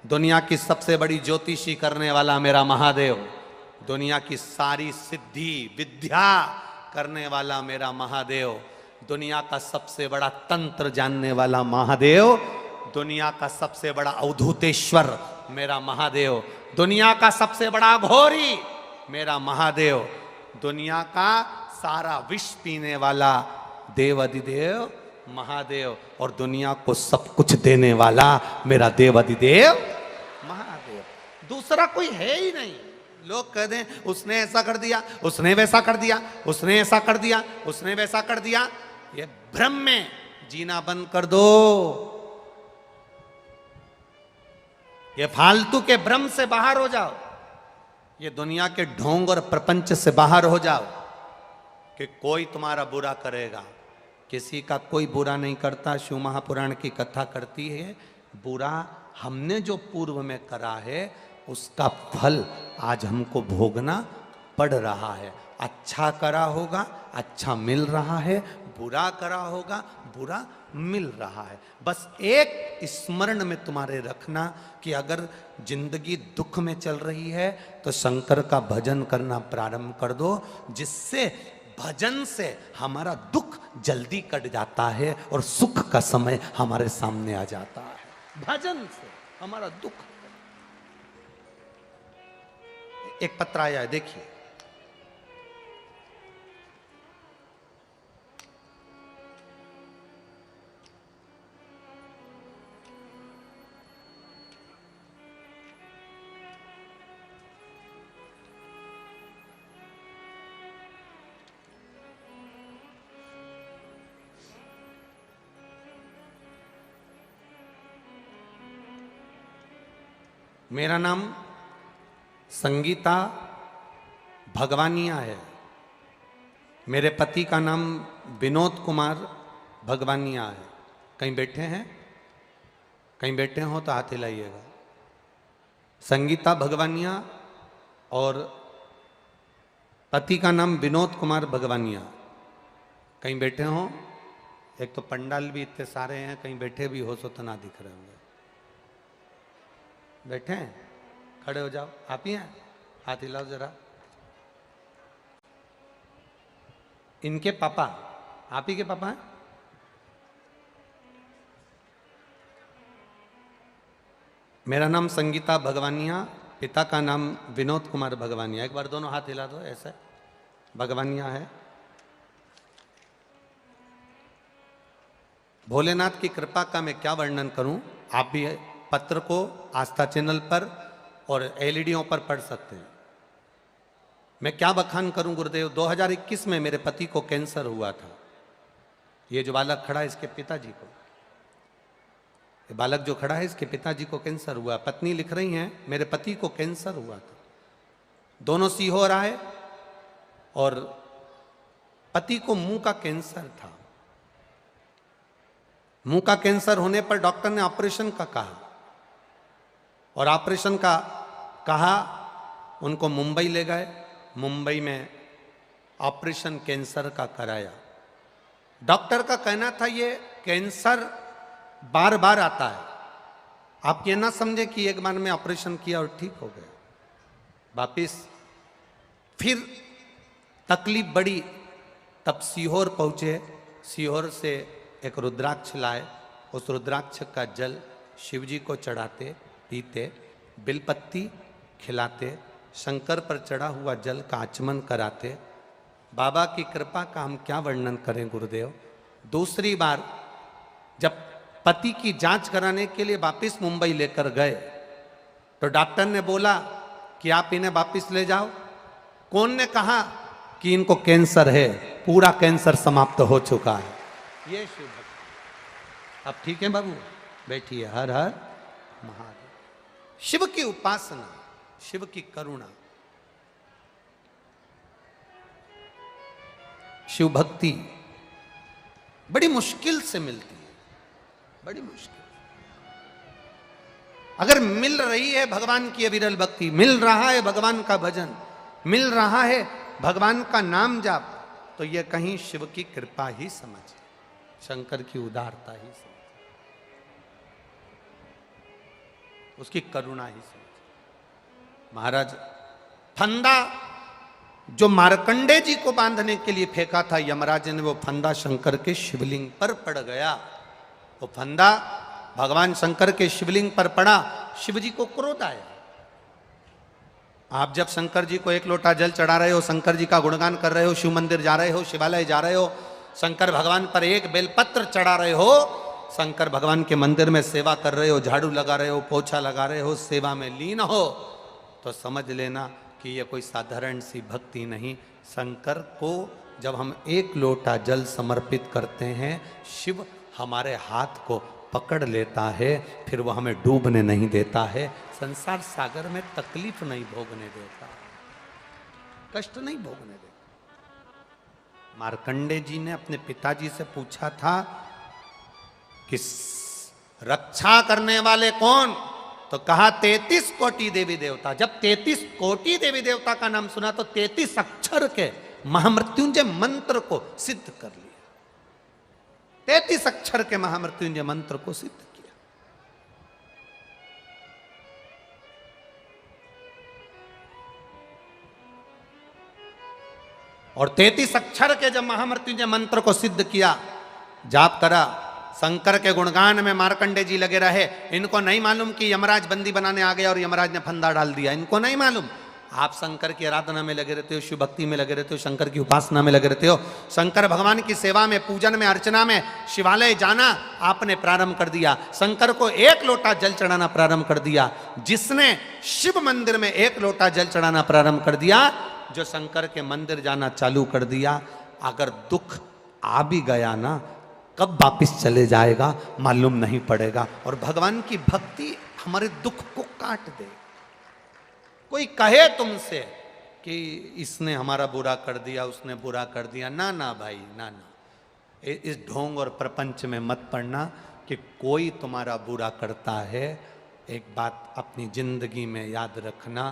दुनिया की सबसे बड़ी ज्योतिषी करने वाला मेरा महादेव, दुनिया की सारी सिद्धि विद्या करने वाला मेरा महादेव, दुनिया का सबसे बड़ा तंत्र जानने वाला महादेव, दुनिया का सबसे बड़ा अवधूतेश्वर मेरा महादेव, दुनिया का सबसे बड़ा घोरी मेरा महादेव, दुनिया का सारा विष पीने वाला देव अधिदेव महादेव, और दुनिया को सब कुछ देने वाला मेरा देव अधिदेव महादेव। दूसरा कोई है ही नहीं। लोग कह दें उसने ऐसा कर दिया, उसने वैसा कर दिया, उसने ऐसा कर दिया, उसने वैसा कर दिया, ये भ्रम में जीना बंद कर दो। ये फालतू के भ्रम से बाहर हो जाओ, ये दुनिया के ढोंग और प्रपंच से बाहर हो जाओ कि कोई तुम्हारा बुरा करेगा। किसी का कोई बुरा नहीं करता। शिव महापुराण की कथा करती है बुरा हमने जो पूर्व में करा है उसका फल आज हमको भोगना पड़ रहा है। अच्छा करा होगा अच्छा मिल रहा है, बुरा करा होगा बुरा मिल रहा है। बस एक स्मरण में तुम्हारे रखना कि अगर जिंदगी दुख में चल रही है तो शंकर का भजन करना प्रारंभ कर दो, जिससे भजन से हमारा दुख जल्दी कट जाता है और सुख का समय हमारे सामने आ जाता है। भजन से हमारा दुख। एक पत्र आया है, देखिए। मेरा नाम संगीता भगवानिया है। मेरे पति का नाम विनोद कुमार भगवानिया है। कहीं बैठे हैं? कहीं बैठे हो तो हाथ हिलाइएगा। संगीता भगवानिया और पति का नाम विनोद कुमार भगवानिया। कहीं बैठे हो? एक तो पंडाल भी इतने सारे हैं, कहीं बैठे भी हो तो ना दिख रहे होंगे। बैठे हैं? खड़े हो जाओ। आप ही हैं? हाथ हिलाओ जरा। इनके पापा आप ही के पापा हैं? मेरा नाम संगीता भगवानिया, पिता का नाम विनोद कुमार भगवानिया। एक बार दोनों हाथ हिला दो ऐसे। भगवानिया है। भोलेनाथ की कृपा का मैं क्या वर्णन करूं। आप भी पत्र को आस्था चैनल पर और एलईडीओं पर पढ़ सकते हैं। मैं क्या बखान करूं गुरुदेव। 2021 में मेरे पति को कैंसर हुआ था। ये जो बालक खड़ा है इसके पिताजी को, ये बालक जो खड़ा है इसके पिताजी को कैंसर हुआ। पत्नी लिख रही हैं मेरे पति को कैंसर हुआ था। दोनों सीहोर आए और पति को मुंह का कैंसर था। मुंह का कैंसर होने पर डॉक्टर ने ऑपरेशन का कहा और ऑपरेशन का कहा, उनको मुंबई ले गए। मुंबई में ऑपरेशन कैंसर का कराया। डॉक्टर का कहना था ये कैंसर बार बार आता है, आप ये ना समझे कि एक बार में ऑपरेशन किया और ठीक हो गया। वापिस फिर तकलीफ बढ़ी, तब सीहोर पहुंचे। सीहोर से एक रुद्राक्ष लाए। उस रुद्राक्ष का जल शिव जी को चढ़ाते, पीते, बिलपत्ती खिलाते, शंकर पर चढ़ा हुआ जल का आचमन कराते। बाबा की कृपा का हम क्या वर्णन करें गुरुदेव। दूसरी बार जब पति की जांच कराने के लिए वापिस मुंबई लेकर गए तो डॉक्टर ने बोला कि आप इन्हें वापिस ले जाओ। कौन ने कहा कि इनको कैंसर है, पूरा कैंसर समाप्त हो चुका है। ये शिव भक्त। अब ठीक है बाबू, बैठिए। हर हर महादेव। शिव की उपासना, शिव की करुणा, शिव भक्ति बड़ी मुश्किल से मिलती है, बड़ी मुश्किल। अगर मिल रही है भगवान की अविरल भक्ति, मिल रहा है भगवान का भजन, मिल रहा है भगवान का नाम जाप, तो यह कहीं शिव की कृपा ही समझ, शंकर की उदारता ही समझ, उसकी करुणा ही समझ। महाराज फंदा जो मार्कंडे जी को बांधने के लिए फेंका था यमराज ने, वो फंदा शंकर के शिवलिंग पर पड़ गया। वो फंदा भगवान शंकर के शिवलिंग पर पड़ा, शिव जी को क्रोध आया। आप जब शंकर जी को एक लोटा जल चढ़ा रहे हो, शंकर जी का गुणगान कर रहे हो, शिव मंदिर जा रहे हो, शिवालय जा रहे हो, शंकर भगवान पर एक बेलपत्र चढ़ा रहे हो, शंकर भगवान के मंदिर में सेवा कर रहे हो, झाड़ू लगा रहे हो, पोछा लगा रहे हो, सेवा में लीन हो, तो समझ लेना कि यह कोई साधारण सी भक्ति नहीं। शंकर को जब हम एक लोटा जल समर्पित करते हैं, शिव हमारे हाथ को पकड़ लेता है, फिर वो हमें डूबने नहीं देता है, संसार सागर में तकलीफ नहीं भोगने देता, कष्ट नहीं भोगने देता। मार्कंडे जी ने अपने पिताजी से पूछा था कि रक्षा करने वाले कौन, तो कहा 33 कोटि देवी देवता। जब 33 कोटि देवी देवता का नाम सुना तो 33 अक्षर के महामृत्युंजय मंत्र को सिद्ध कर लिया। 33 अक्षर के महामृत्युंजय मंत्र को सिद्ध किया। और 33 अक्षर के जब महामृत्युंजय मंत्र को सिद्ध किया, जाप करा, शंकर के गुणगान में मार्कंडे जी लगे रहे। इनको नहीं मालूम कि यमराज बंदी बनाने आ गया और यमराज ने फंदा डाल दिया, इनको नहीं मालूम। आप शंकर की आराधना में लगे रहते हो, शिव भक्ति में लगे रहते हो, शंकर की उपासना में लगे रहते हो, शंकर भगवान की सेवा में, पूजन में, अर्चना में, शिवालय जाना आपने प्रारंभ कर दिया, शंकर को एक लोटा जल चढ़ाना प्रारंभ कर दिया। जिसने शिव मंदिर में एक लोटा जल चढ़ाना प्रारंभ कर दिया, जो शंकर के मंदिर जाना चालू कर दिया, अगर दुख आ भी गया ना, कब वापिस चले जाएगा मालूम नहीं पड़ेगा। और भगवान की भक्ति हमारे दुख को काट दे। कोई कहे तुमसे कि इसने हमारा बुरा कर दिया, उसने बुरा कर दिया, ना ना भाई, ना ना, इस ढोंग और प्रपंच में मत पड़ना कि कोई तुम्हारा बुरा करता है। एक बात अपनी जिंदगी में याद रखना,